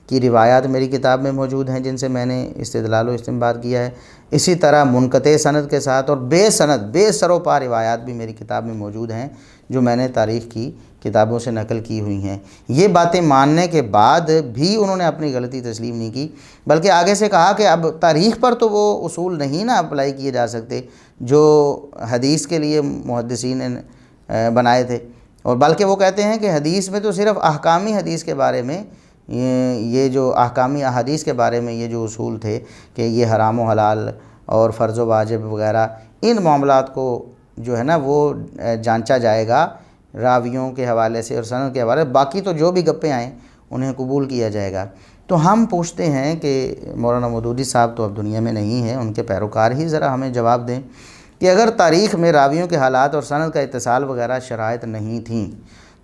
کی روایات میری کتاب میں موجود ہیں جن سے میں نے استدلال و استنباط کیا ہے، اسی طرح منقطع سند کے ساتھ اور بے سند، بے سر و پا روایات بھی میری کتاب میں موجود ہیں جو میں نے تاریخ کی کتابوں سے نقل کی ہوئی ہیں۔ یہ باتیں ماننے کے بعد بھی انہوں نے اپنی غلطی تسلیم نہیں کی، بلکہ آگے سے کہا کہ اب تاریخ پر تو وہ اصول نہیں نا اپلائی کیے جا سکتے جو حدیث کے لیے محدثین نے بنائے تھے، اور بلکہ وہ کہتے ہیں کہ حدیث میں تو صرف احکامی حدیث کے بارے میں، یہ جو احکامی احادیث کے بارے میں یہ جو اصول تھے کہ یہ حرام و حلال اور فرض و واجب وغیرہ ان معاملات کو جو ہے نا وہ جانچا جائے گا راویوں کے حوالے سے اور سند کے حوالے سے، باقی تو جو بھی گپیں آئیں انہیں قبول کیا جائے گا۔ تو ہم پوچھتے ہیں کہ مولانا مودودی صاحب تو اب دنیا میں نہیں ہیں، ان کے پیروکار ہی ذرا ہمیں جواب دیں کہ اگر تاریخ میں راویوں کے حالات اور سند کا اتصال وغیرہ شرائط نہیں تھیں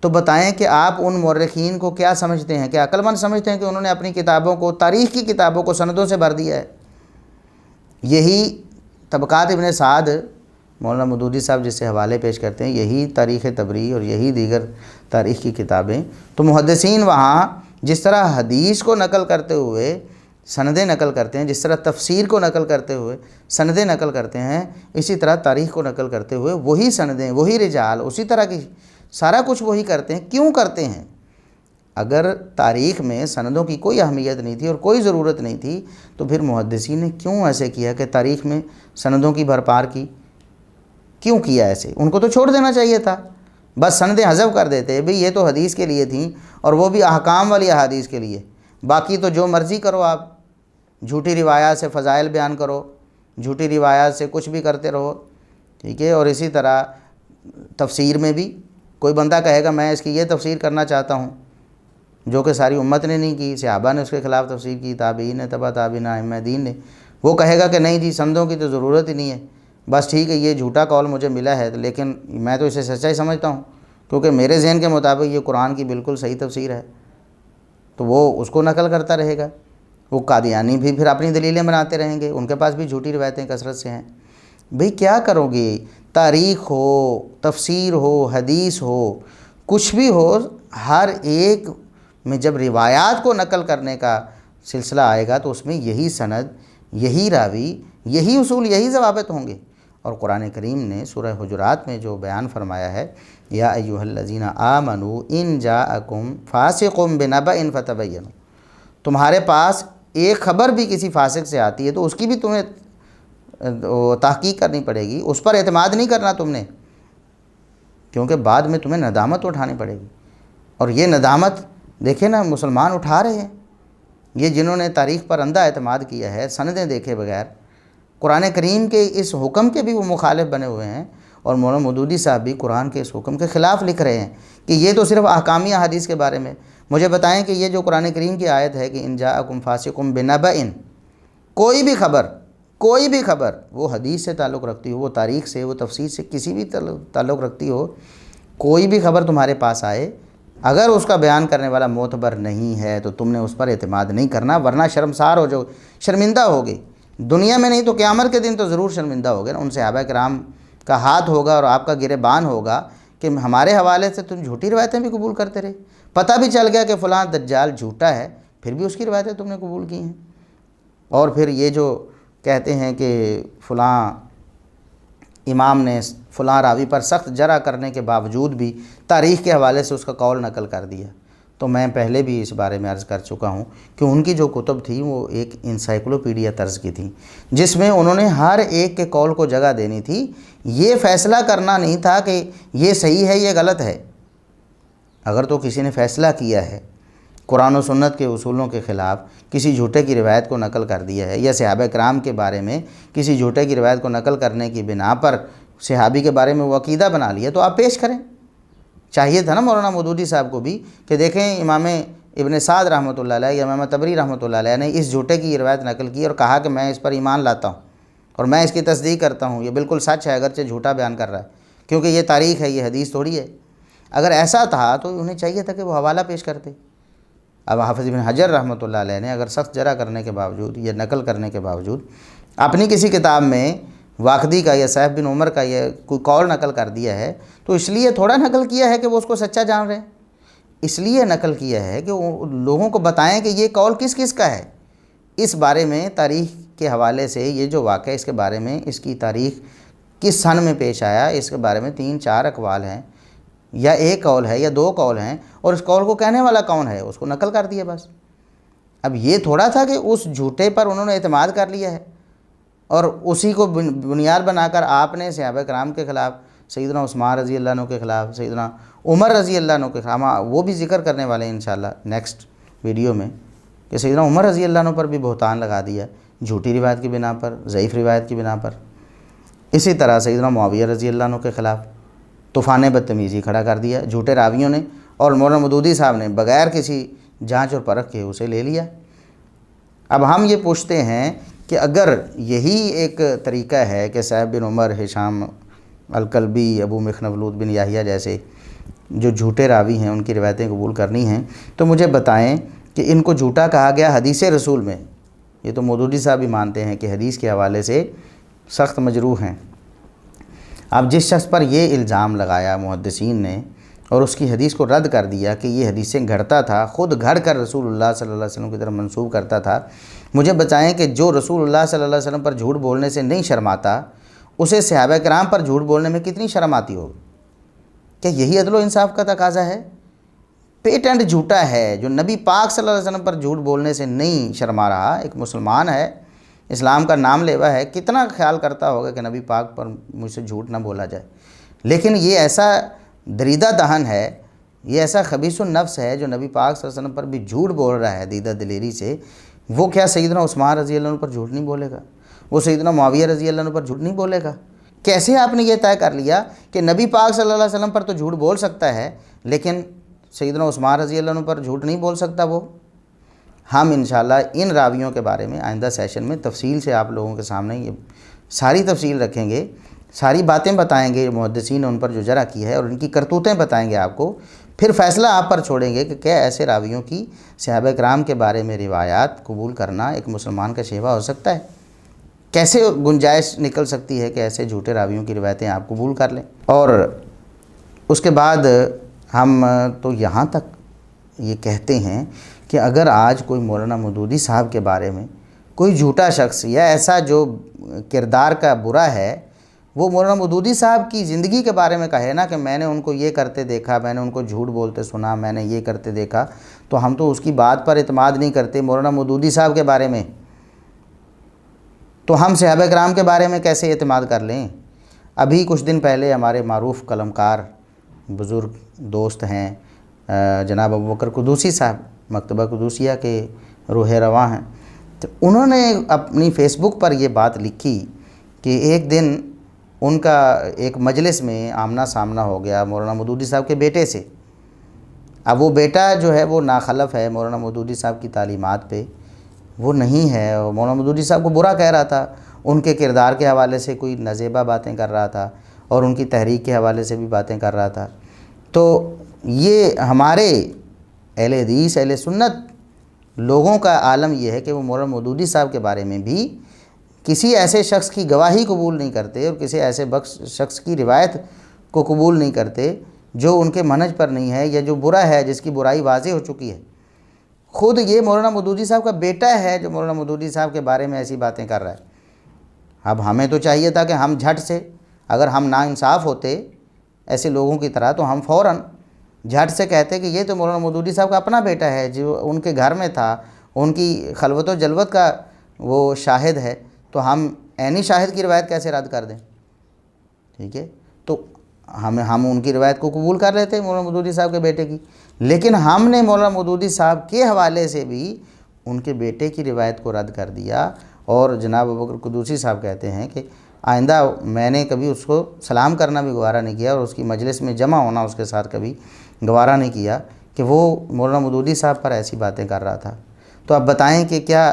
تو بتائیں کہ آپ ان مورخین کو کیا سمجھتے ہیں؟ کیا عقل مند سمجھتے ہیں کہ انہوں نے اپنی کتابوں کو، تاریخ کی کتابوں کو سندوں سے بھر دیا ہے؟ یہی طبقات ابن سعد مولانا مودودی صاحب جس سے حوالے پیش کرتے ہیں، یہی تاریخ تبری اور یہی دیگر تاریخ کی کتابیں، تو محدثین وہاں جس طرح حدیث کو نقل کرتے ہوئے سندیں نقل کرتے ہیں، جس طرح تفسیر کو نقل کرتے ہوئے سندیں نقل کرتے ہیں، اسی طرح تاریخ کو نقل کرتے ہوئے وہی سندیں، وہی رجال، اسی طرح کی سارا کچھ وہی کرتے ہیں۔ کیوں کرتے ہیں؟ اگر تاریخ میں سندوں کی کوئی اہمیت نہیں تھی اور کوئی ضرورت نہیں تھی تو پھر محدثین نے کیوں ایسے کیا کہ تاریخ میں سندوں کی بھرپار کی؟ کیوں کیا ایسے؟ ان کو تو چھوڑ دینا چاہیے تھا، بس سندیں حذف کر دیتے، بھئی یہ تو حدیث کے لیے تھیں اور وہ بھی احکام والی احادیث کے لیے، باقی تو جو مرضی کرو، آپ جھوٹی روایات سے فضائل بیان کرو، جھوٹی روایات سے کچھ بھی کرتے رہو، ٹھیک ہے۔ اور اسی طرح تفسیر میں بھی کوئی بندہ کہے گا میں اس کی یہ تفسیر کرنا چاہتا ہوں جو کہ ساری امت نے نہیں کی، صحابہ نے اس کے خلاف تفسیر کی، تابعین نے، تبع تابعین، ائمہ دین نے، وہ کہے گا کہ نہیں جی سندوں کی تو ضرورت ہی نہیں ہے، بس ٹھیک ہے یہ جھوٹا قول مجھے ملا ہے لیکن میں تو اسے سچا ہی سمجھتا ہوں کیونکہ میرے ذہن کے مطابق یہ قرآن کی بالکل صحیح تفسیر ہے، تو وہ اس کو نقل کرتا رہے گا۔ وہ قادیانی بھی پھر اپنی دلیلیں بناتے رہیں گے، ان کے پاس بھی جھوٹی روایتیں کثرت سے ہیں۔ بھئی کیا کرو گے؟ تاریخ ہو، تفسیر ہو، حدیث ہو، کچھ بھی ہو، ہر ایک میں جب روایات کو نقل کرنے کا سلسلہ آئے گا تو اس میں یہی سند، یہی راوی، یہی اصول، یہی ضوابط ہوں گے۔ اور قرآن کریم نے سورہ حجرات میں جو بیان فرمایا ہے، یا ایھا الذین آمنوا ان جاءکم فاسق بنبأ فتبینوا، تمہارے پاس ایک خبر بھی کسی فاسق سے آتی ہے تو اس کی بھی تمہیں تحقیق کرنی پڑے گی، اس پر اعتماد نہیں کرنا تم نے، کیونکہ بعد میں تمہیں ندامت اٹھانی پڑے گی۔ اور یہ ندامت دیکھیں نا مسلمان اٹھا رہے ہیں، یہ جنہوں نے تاریخ پر اندھا اعتماد کیا ہے سندیں دیکھے بغیر، قرآن کریم کے اس حکم کے بھی وہ مخالف بنے ہوئے ہیں، اور مولانا مودودی صاحب بھی قرآن کے اس حکم کے خلاف لکھ رہے ہیں کہ یہ تو صرف احکامی احادیث کے بارے میں۔ مجھے بتائیں کہ یہ جو قرآن کریم کی آیت ہے کہ ان جاءکم فاسق بنبأ، کوئی بھی خبر وہ حدیث سے تعلق رکھتی ہو، وہ تاریخ سے، وہ تفسیر سے، کسی بھی تعلق رکھتی ہو، کوئی بھی خبر تمہارے پاس آئے، اگر اس کا بیان کرنے والا معتبر نہیں ہے تو تم نے اس پر اعتماد نہیں کرنا، ورنہ شرمسار ہو جاؤ، شرمندہ ہوگے، دنیا میں نہیں تو قیامت کے دن تو ضرور شرمندہ ہوگے نا۔ ان صحابہ کرام کا ہاتھ ہوگا اور آپ کا گریبان ہوگا کہ ہمارے حوالے سے تم جھوٹی روایتیں بھی قبول کرتے رہے، پتہ بھی چل گیا کہ فلاں دجال جھوٹا ہے، پھر بھی اس کی روایتیں تم نے قبول کی ہیں۔ اور پھر یہ جو کہتے ہیں کہ فلاں امام نے فلاں راوی پر سخت جرح کرنے کے باوجود بھی تاریخ کے حوالے سے اس کا قول نقل کر دیا، تو میں پہلے بھی اس بارے میں عرض کر چکا ہوں کہ ان کی جو کتب تھی وہ ایک انسائکلوپیڈیا طرز کی تھی، جس میں انہوں نے ہر ایک کے قول کو جگہ دینی تھی، یہ فیصلہ کرنا نہیں تھا کہ یہ صحیح ہے یہ غلط ہے۔ اگر تو کسی نے فیصلہ کیا ہے قرآن و سنت کے اصولوں کے خلاف، کسی جھوٹے کی روایت کو نقل کر دیا ہے، یا صحابہ کرام کے بارے میں کسی جھوٹے کی روایت کو نقل کرنے کی بنا پر صحابی کے بارے میں وہ عقیدہ بنا لیا، تو آپ پیش کریں۔ چاہیے تھا نا مولانا مودودی صاحب کو بھی کہ دیکھیں امام ابن سعد رحمۃ اللہ علیہ یا امام تبری رحمۃ اللہ علیہ نے اس جھوٹے کی روایت نقل کی اور کہا کہ میں اس پر ایمان لاتا ہوں اور میں اس کی تصدیق کرتا ہوں، یہ بالکل سچ ہے اگرچہ جھوٹا بیان کر رہا ہے، کیونکہ یہ تاریخ ہے، یہ حدیث تھوڑی ہے۔ اگر ایسا تھا تو انہیں چاہیے تھا کہ وہ حوالہ پیش کرتے۔ اب حافظ ابن حجر رحمۃ اللہ علیہ نے اگر سخت جرح کرنے کے باوجود یا نقل کرنے کے باوجود اپنی کسی کتاب میں واقدی کا یا صیب بن عمر کا یہ کوئی قول نقل کر دیا ہے تو اس لیے تھوڑا نقل کیا ہے کہ وہ اس کو سچا جان رہے ہیں، اس لیے نقل کیا ہے کہ وہ لوگوں کو بتائیں کہ یہ قول کس کس کا ہے۔ اس بارے میں تاریخ کے حوالے سے یہ جو واقعہ اس کے بارے میں اس کی تاریخ کس سن میں پیش آیا، اس کے بارے میں 3-4 اقوال ہیں، یا ایک قول ہے یا 2 قول ہیں، اور اس قول کو کہنے والا کون ہے اس کو نقل کر دیا بس۔ اب یہ تھوڑا تھا کہ اس جھوٹے پر انہوں نے اعتماد کر لیا ہے اور اسی کو بنیاد بنا کر آپ نے صحابہ کرام کے خلاف، سیدنا عثمان رضی اللہ عنہ کے خلاف، سیدنا عمر رضی اللہ عنہ کے خلاف، وہ بھی ذکر کرنے والے ہیں انشاءاللہ نیکسٹ ویڈیو میں، کہ سیدنا عمر رضی اللہ عنہ پر بھی بہتان لگا دیا جھوٹی روایت کی بنا پر، ضعیف روایت کی بنا پر۔ اسی طرح سیدنا معاویہ رضی اللہ عنہ کے خلاف طوفان بدتمیزی کھڑا کر دیا جھوٹے راویوں نے، اور مولانا مودودی صاحب نے بغیر کسی جانچ اور پرکھ کے اسے لے لیا۔ اب ہم یہ پوچھتے ہیں کہ اگر یہی ایک طریقہ ہے کہ صاحب بن عمر، ہشام الکلبی، ابو مخنولود بن یحییٰ جیسے جو جھوٹے راوی ہیں ان کی روایتیں قبول کرنی ہیں، تو مجھے بتائیں کہ ان کو جھوٹا کہا گیا حدیث رسول میں؟ یہ تو مودودی صاحب بھی مانتے ہیں کہ حدیث کے حوالے سے سخت مجروح ہیں۔ اب جس شخص پر یہ الزام لگایا محدثین نے اور اس کی حدیث کو رد کر دیا کہ یہ حدیثیں گھڑتا تھا، خود گھڑ کر رسول اللہ صلی اللہ علیہ وسلم کی طرف منسوب کرتا تھا، مجھے بتائیں کہ جو رسول اللہ صلی اللہ علیہ وسلم پر جھوٹ بولنے سے نہیں شرماتا، اسے صحابہ کرام پر جھوٹ بولنے میں کتنی شرم آتی ہوگی؟ کیا یہی عدل و انصاف کا تقاضا ہے؟ پیٹنٹ جھوٹا ہے جو نبی پاک صلی اللہ علیہ وسلم پر جھوٹ بولنے سے نہیں شرما رہا، ایک مسلمان ہے، اسلام کا نام لیوا ہے، کتنا خیال کرتا ہوگا کہ نبی پاک پر مجھ سے جھوٹ نہ بولا جائے، لیکن یہ ایسا دریدہ دہن ہے، یہ ایسا خبیث النفس ہے جو نبی پاک صلی اللہ علیہ وسلم پر بھی جھوٹ بول رہا ہے دیدہ دلیری سے، وہ کیا سیدنا عثمان رضی اللہ عنہ پر جھوٹ نہیں بولے گا؟ وہ سیدنا معاویہ رضی اللہ عنہ پر جھوٹ نہیں بولے گا؟ کیسے آپ نے یہ طے کر لیا کہ نبی پاک صلی اللہ علیہ وسلم پر تو جھوٹ بول سکتا ہے لیکن سیدنا عثمان رضی اللہ عنہ پر جھوٹ نہیں بول سکتا وہ؟ ہم انشاءاللہ ان راویوں کے بارے میں آئندہ سیشن میں تفصیل سے آپ لوگوں کے سامنے یہ ساری تفصیل رکھیں گے، ساری باتیں بتائیں گے محدثین نے ان پر جو جرح کی ہے، اور ان کی کرتوتیں بتائیں گے آپ کو، پھر فیصلہ آپ پر چھوڑیں گے کہ کیا ایسے راویوں کی صحابہ کرام کے بارے میں روایات قبول کرنا ایک مسلمان کا شیوا ہو سکتا ہے؟ کیسے گنجائش نکل سکتی ہے کہ ایسے جھوٹے راویوں کی روایتیں آپ قبول کر لیں؟ اور اس کے بعد ہم تو یہاں تک یہ کہتے ہیں کہ اگر آج کوئی مولانا مودودی صاحب کے بارے میں کوئی جھوٹا شخص یا ایسا جو کردار کا برا ہے وہ مولانا مودودی صاحب کی زندگی کے بارے میں کہے نا کہ میں نے ان کو یہ کرتے دیکھا، میں نے ان کو جھوٹ بولتے سنا، میں نے یہ کرتے دیکھا، تو ہم تو اس کی بات پر اعتماد نہیں کرتے۔ مولانا مودودی صاحب کے بارے میں تو ہم صحابہ کرام کے بارے میں کیسے اعتماد کر لیں؟ ابھی کچھ دن پہلے ہمارے معروف قلمکار بزرگ دوست ہیں جناب ابو بکر قدوسی صاحب، مکتبہ قدوسیہ کے روح رواں ہیں، تو انہوں نے اپنی فیس بک پر یہ بات لکھی کہ ایک دن ان کا ایک مجلس میں آمنا سامنا ہو گیا مولانا مودودی صاحب کے بیٹے سے۔ اب وہ بیٹا جو ہے وہ ناخلف ہے مولانا مودودی صاحب کی تعلیمات پہ، وہ نہیں ہے، اور مولانا مودودی صاحب کو برا کہہ رہا تھا، ان کے کردار کے حوالے سے کوئی نازیبہ باتیں کر رہا تھا اور ان کی تحریک کے حوالے سے بھی باتیں کر رہا تھا۔ تو یہ ہمارے اہل حدیث اہل سنت لوگوں کا عالم یہ ہے کہ وہ مولانا مودودی صاحب کے بارے میں بھی کسی ایسے شخص کی گواہی قبول نہیں کرتے اور کسی ایسے شخص کی روایت کو قبول نہیں کرتے جو ان کے منہج پر نہیں ہے یا جو برا ہے، جس کی برائی واضح ہو چکی ہے۔ خود یہ مولانا مودودی صاحب کا بیٹا ہے جو مولانا مودودی صاحب کے بارے میں ایسی باتیں کر رہا ہے۔ اب ہمیں تو چاہیے تھا کہ ہم جھٹ سے، اگر ہم ناانصاف ہوتے ایسے لوگوں کی طرح، تو ہم فوراً جھٹ سے کہتے کہ یہ تو مولانا مودودی صاحب کا اپنا بیٹا ہے جو ان کے گھر میں تھا، ان کی خلوت و جلوت کا وہ شاہد ہے، تو ہم عینی شاہد کی روایت کیسے رد کر دیں؟ ٹھیک ہے، تو ہم ان کی روایت کو قبول کر لیتے مولانا مودودی صاحب کے بیٹے کی، لیکن ہم نے مولانا مودودی صاحب کے حوالے سے بھی ان کے بیٹے کی روایت کو رد کر دیا۔ اور جناب ابو بکر قدوسی صاحب کہتے ہیں کہ آئندہ میں نے کبھی اس کو سلام کرنا بھی گوارہ نہیں کیا اور اس کی مجلس میں جمع ہونا اس کے ساتھ کبھی گوارہ نہیں کیا کہ وہ مولانا مودودی صاحب پر ایسی باتیں کر رہا تھا۔ تو اب بتائیں کہ کیا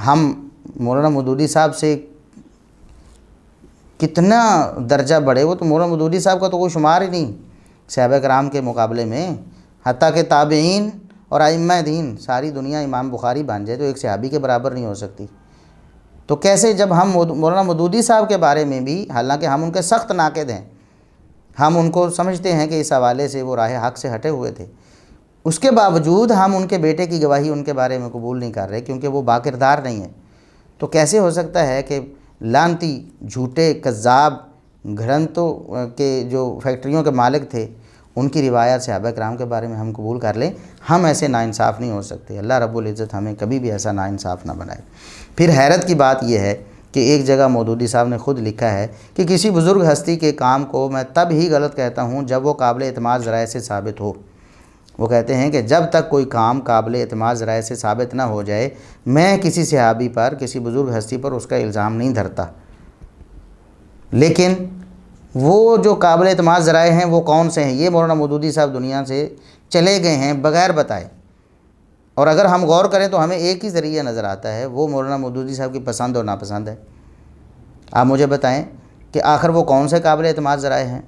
ہم مولانا مودودی صاحب سے کتنا درجہ بڑھے؟ وہ تو مولانا مودودی صاحب کا تو کوئی شمار ہی نہیں صحابہ کرام کے مقابلے میں، حتیٰ کہ تابعین اور ائمہ دین ساری دنیا امام بخاری بن جائے تو ایک صحابی کے برابر نہیں ہو سکتی۔ تو کیسے جب ہم مولانا مودودی صاحب کے بارے میں بھی، حالانکہ ہم ان کے سخت ناقد ہیں، ہم ان کو سمجھتے ہیں کہ اس حوالے سے وہ راہ حق سے ہٹے ہوئے تھے، اس کے باوجود ہم ان کے بیٹے کی گواہی ان کے بارے میں قبول نہیں کر رہے کیونکہ وہ باکردار نہیں ہے، تو کیسے ہو سکتا ہے کہ لعنتی جھوٹے کذاب گھرنتوں کے جو فیکٹریوں کے مالک تھے ان کی روایات صحابہ کرام کے بارے میں ہم قبول کر لیں؟ ہم ایسے ناانصاف نہیں ہو سکتے۔ اللہ رب العزت ہمیں کبھی بھی ایسا ناانصاف نہ بنائے۔ پھر حیرت کی بات یہ ہے کہ ایک جگہ مودودی صاحب نے خود لکھا ہے کہ کسی بزرگ ہستی کے کام کو میں تب ہی غلط کہتا ہوں جب وہ قابل اعتماد ذرائع سے ثابت ہو۔ وہ کہتے ہیں کہ جب تک کوئی کام قابل اعتماد ذرائع سے ثابت نہ ہو جائے میں کسی صحابی پر، کسی بزرگ ہستی پر اس کا الزام نہیں دھرتا۔ لیکن وہ جو قابل اعتماد ذرائع ہیں وہ کون سے ہیں؟ یہ مولانا مودودی صاحب دنیا سے چلے گئے ہیں بغیر بتائے، اور اگر ہم غور کریں تو ہمیں ایک ہی ذریعہ نظر آتا ہے، وہ مولانا مودودی صاحب کی پسند اور ناپسند ہے۔ آپ مجھے بتائیں کہ آخر وہ کون سے قابل اعتماد ذرائع ہیں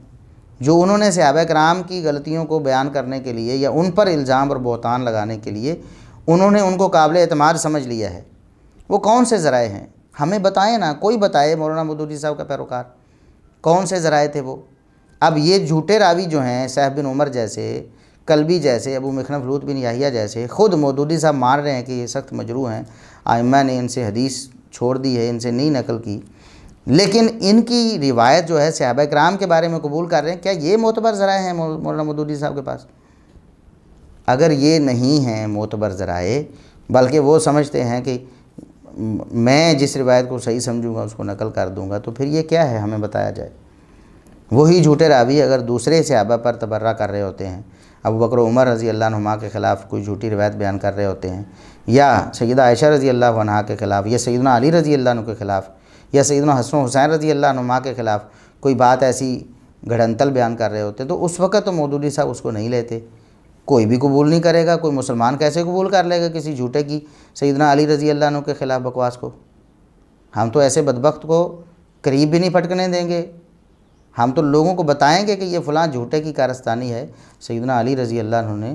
جو انہوں نے صحابہ کرام کی غلطیوں کو بیان کرنے کے لیے یا ان پر الزام اور بہتان لگانے کے لیے انہوں نے ان کو قابل اعتماد سمجھ لیا ہے؟ وہ کون سے ذرائع ہیں؟ ہمیں بتائیں نا، کوئی بتائے مولانا مودودی صاحب کا پیروکار کون سے ذرائع تھے وہ۔ اب یہ جھوٹے راوی جو ہیں، سہیب بن عمر جیسے، کلبی جیسے، ابو مخنف لوط بن یحییٰ جیسے، خود مودودی صاحب مان رہے ہیں کہ یہ سخت مجروح ہیں، ائمہ نے ان سے حدیث چھوڑ دی ہے، ان سے نہیں نقل کی، لیکن ان کی روایت جو ہے صحابہ کرام کے بارے میں قبول کر رہے ہیں۔ کیا یہ معتبر ذرائع ہیں مولانا مودودی صاحب کے پاس؟ اگر یہ نہیں ہیں معتبر ذرائع، بلکہ وہ سمجھتے ہیں کہ میں جس روایت کو صحیح سمجھوں گا اس کو نقل کر دوں گا، تو پھر یہ کیا ہے؟ ہمیں بتایا جائے۔ وہی جھوٹے راوی اگر دوسرے صحابہ پر تبرہ کر رہے ہوتے ہیں، ابو بکر و عمر رضی اللہ عنہما کے خلاف کوئی جھوٹی روایت بیان کر رہے ہوتے ہیں، یا سیدہ عائشہ رضی اللہ عنہا کے خلاف، یا سیدنا علی رضی اللہ عنہ کے خلاف، یا سیدنا حسن و حسین رضی اللہ عنہما کے خلاف کوئی بات ایسی گھڑنتل بیان کر رہے ہوتے ہیں، تو اس وقت تو مودودی صاحب اس کو نہیں لیتے، کوئی بھی قبول نہیں کرے گا۔ کوئی مسلمان کیسے قبول کر لے گا کسی جھوٹے کی سیدنا علی رضی اللہ عنہ کے خلاف بکواس کو؟ ہم تو ایسے بدبخت کو قریب بھی نہیں پھٹکنے دیں گے۔ ہم تو لوگوں کو بتائیں گے کہ یہ فلاں جھوٹے کی کارستانی ہے، سیدنا علی رضی اللہ عنہ نے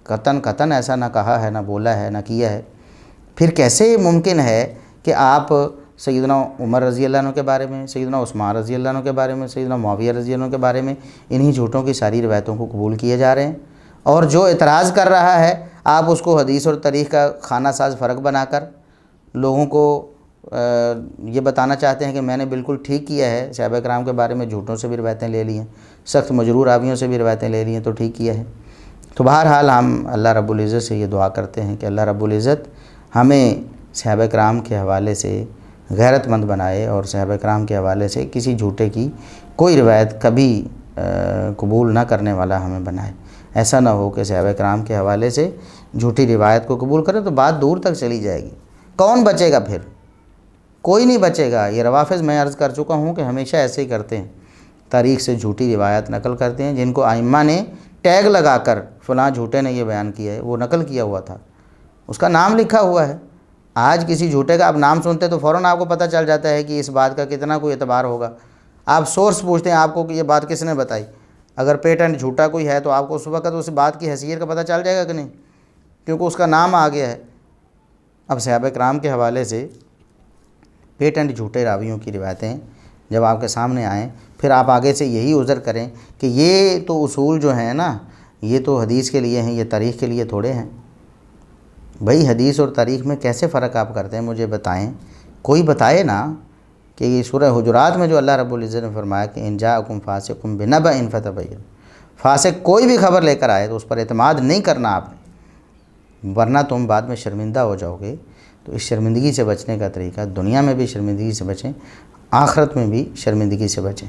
قطعاً ایسا نہ کہا ہے، نہ بولا ہے، نہ کیا ہے۔ پھر کیسے ممکن ہے کہ آپ سیدنا عمر رضی اللہ عنہ کے بارے میں، سیدنا عثمان رضی اللہ عنہ کے بارے میں، سیدنا معاویہ رضی اللہ عنہ کے بارے میں انہی جھوٹوں کی ساری روایتوں کو قبول کیے جا رہے ہیں، اور جو اعتراض کر رہا ہے آپ اس کو حدیث اور تاریخ کا خانہ ساز فرق بنا کر لوگوں کو یہ بتانا چاہتے ہیں کہ میں نے بالکل ٹھیک کیا ہے، صحابہ کرام کے بارے میں جھوٹوں سے بھی روایتیں لے لی ہیں، سخت مجروح راویوں سے بھی روایتیں لے لی ہیں، تو ٹھیک کیا ہے۔ تو بہرحال ہم اللہ رب العزت سے یہ دعا کرتے ہیں کہ اللہ رب العزت ہمیں صحابہ کرام کے حوالے سے غیرت مند بنائے، اور صحابہ کرام کے حوالے سے کسی جھوٹے کی کوئی روایت کبھی قبول نہ کرنے والا ہمیں بنائے۔ ایسا نہ ہو کہ صحابہ کرام کے حوالے سے جھوٹی روایت کو قبول کریں تو بات دور تک چلی جائے گی، کون بچے گا پھر؟ کوئی نہیں بچے گا۔ یہ روافظ میں عرض کر چکا ہوں کہ ہمیشہ ایسے ہی کرتے ہیں، تاریخ سے جھوٹی روایت نقل کرتے ہیں، جن کو ائمہ نے ٹیگ لگا کر فلاں جھوٹے نے یہ بیان کیا ہے، وہ نقل کیا ہوا تھا، اس کا نام لکھا ہوا ہے۔ آج کسی جھوٹے کا آپ نام سنتے تو فوراً آپ کو پتہ چل جاتا ہے کہ اس بات کا کتنا کوئی اعتبار ہوگا۔ آپ سورس پوچھتے ہیں آپ کو کہ یہ بات کس نے بتائی، اگر پیٹنٹ جھوٹا کوئی ہے تو آپ کو اس وقت اس بات کی حیثیت کا پتہ چل جائے گا کہ نہیں، کیونکہ اس کا نام آ گیا ہے۔ اب صحابہ کرام کے حوالے سے پیٹنٹ جھوٹے راویوں کی روایتیں جب آپ کے سامنے آئیں، پھر آپ آگے سے یہی عذر کریں کہ یہ تو اصول جو ہیں نا، یہ تو حدیث کے لیے ہیں، یہ تاریخ کے لیے تھوڑے ہیں۔ بھئی حدیث اور تاریخ میں کیسے فرق آپ کرتے ہیں؟ مجھے بتائیں، کوئی بتائے نا کہ یہ سورہ حجرات میں جو اللہ رب العزت نے فرمایا کہ ان جاءکم فاسق بنبأ فتبین، فاسق کوئی بھی خبر لے کر آئے تو اس پر اعتماد نہیں کرنا آپ نے، ورنہ تم بعد میں شرمندہ ہو جاؤ گے۔ تو اس شرمندگی سے بچنے کا طریقہ، دنیا میں بھی شرمندگی سے بچیں، آخرت میں بھی شرمندگی سے بچیں۔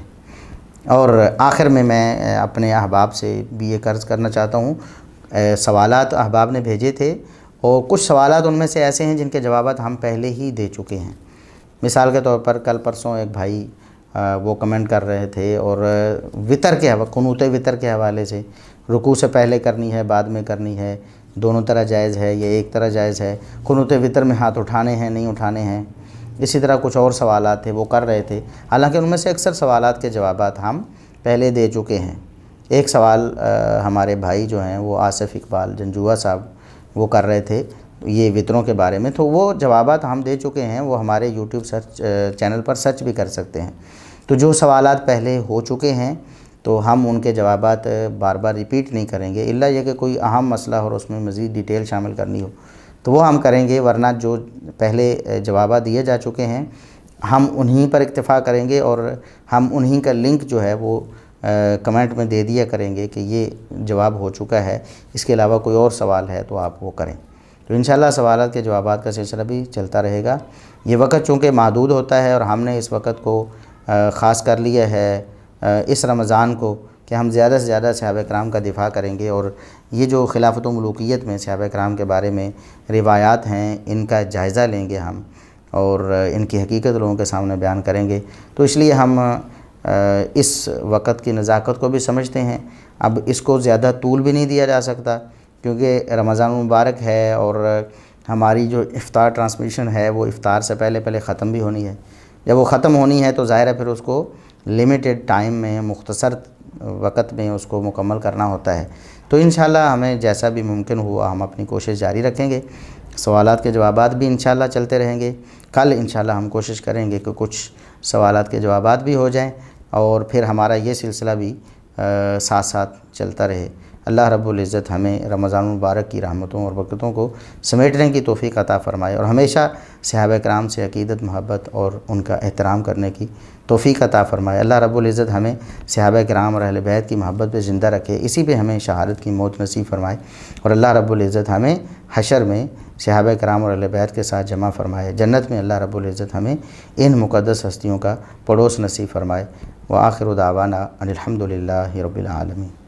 اور آخر میں اپنے احباب سے بھی یہ عرض کرنا چاہتا ہوں، سوالات احباب نے بھیجے تھے، اور کچھ سوالات ان میں سے ایسے ہیں جن کے جوابات ہم پہلے ہی دے چکے ہیں۔ مثال کے طور پر کل پرسوں ایک بھائی وہ کمنٹ کر رہے تھے، اور وطر کے قنوت وطر کے حوالے سے، رکوع سے پہلے کرنی ہے بعد میں کرنی ہے، دونوں طرح جائز ہے یا ایک طرح جائز ہے، قنوت وطر میں ہاتھ اٹھانے ہیں نہیں اٹھانے ہیں، اسی طرح کچھ اور سوالات تھے وہ کر رہے تھے۔ حالانکہ ان میں سے اکثر سوالات کے جوابات ہم پہلے دے چکے ہیں۔ ایک سوال ہمارے بھائی جو ہیں وہ آصف اقبال جنجوعہ صاحب وہ کر رہے تھے یہ وطروں کے بارے میں، تو وہ جوابات ہم دے چکے ہیں، وہ ہمارے یوٹیوب چینل پر سرچ بھی کر سکتے ہیں۔ تو جو سوالات پہلے ہو چکے ہیں تو ہم ان کے جوابات بار بار ریپیٹ نہیں کریں گے، الا یہ کہ کوئی اہم مسئلہ اور اس میں مزید ڈیٹیل شامل کرنی ہو تو وہ ہم کریں گے، ورنہ جو پہلے جوابات دیے جا چکے ہیں ہم انہی پر اکتفا کریں گے، اور ہم انہی کا لنک جو ہے وہ کمنٹ میں دے دیا کریں گے کہ یہ جواب ہو چکا ہے، اس کے علاوہ کوئی اور سوال ہے تو آپ وہ کریں۔ تو انشاءاللہ سوالات کے جوابات کا سلسلہ بھی چلتا رہے گا۔ یہ وقت چونکہ محدود ہوتا ہے، اور ہم نے اس وقت کو خاص کر لیا ہے اس رمضان کو کہ ہم زیادہ سے زیادہ صحابہ کرام کا دفاع کریں گے، اور یہ جو خلافت و ملوکیت میں صحابہ کرام کے بارے میں روایات ہیں ان کا جائزہ لیں گے ہم، اور ان کی حقیقت لوگوں کے سامنے بیان کریں گے۔ تو اس لیے ہم اس وقت کی نزاکت کو بھی سمجھتے ہیں۔ اب اس کو زیادہ طول بھی نہیں دیا جا سکتا کیونکہ رمضان المبارک ہے اور ہماری جو افطار ٹرانسمیشن ہے وہ افطار سے پہلے ختم بھی ہونی ہے۔ جب وہ ختم ہونی ہے تو ظاہر ہے پھر اس کو لمیٹڈ ٹائم میں، مختصر وقت میں اس کو مکمل کرنا ہوتا ہے۔ تو انشاءاللہ ہمیں جیسا بھی ممکن ہوا ہم اپنی کوشش جاری رکھیں گے، سوالات کے جوابات بھی انشاءاللہ چلتے رہیں گے۔ کل انشاءاللہ ہم کوشش کریں گے کہ کچھ سوالات کے جوابات بھی ہو جائیں اور پھر ہمارا یہ سلسلہ بھی ساتھ ساتھ چلتا رہے۔ اللہ رب العزت ہمیں رمضان المبارک کی رحمتوں اور برکتوں کو سمیٹنے کی توفیق عطا فرمائے اور ہمیشہ صحابہ کرام سے عقیدت، محبت اور ان کا احترام کرنے کی توفیق عطا فرمائے۔ اللہ رب العزت ہمیں صحابہ کرام اور اہل بیت کی محبت پہ زندہ رکھے، اسی پہ ہمیں شہادت کی موت نصیب فرمائے اور اللہ رب العزت ہمیں حشر میں صحابہ کرام اور اہل بیت کے ساتھ جمع فرمائے۔ جنت میں اللہ رب العزت ہمیں ان مقدس ہستیوں کا پڑوس نصیب فرمائے۔ وآخر دعوانا ان الحمد للہ رب العالمین۔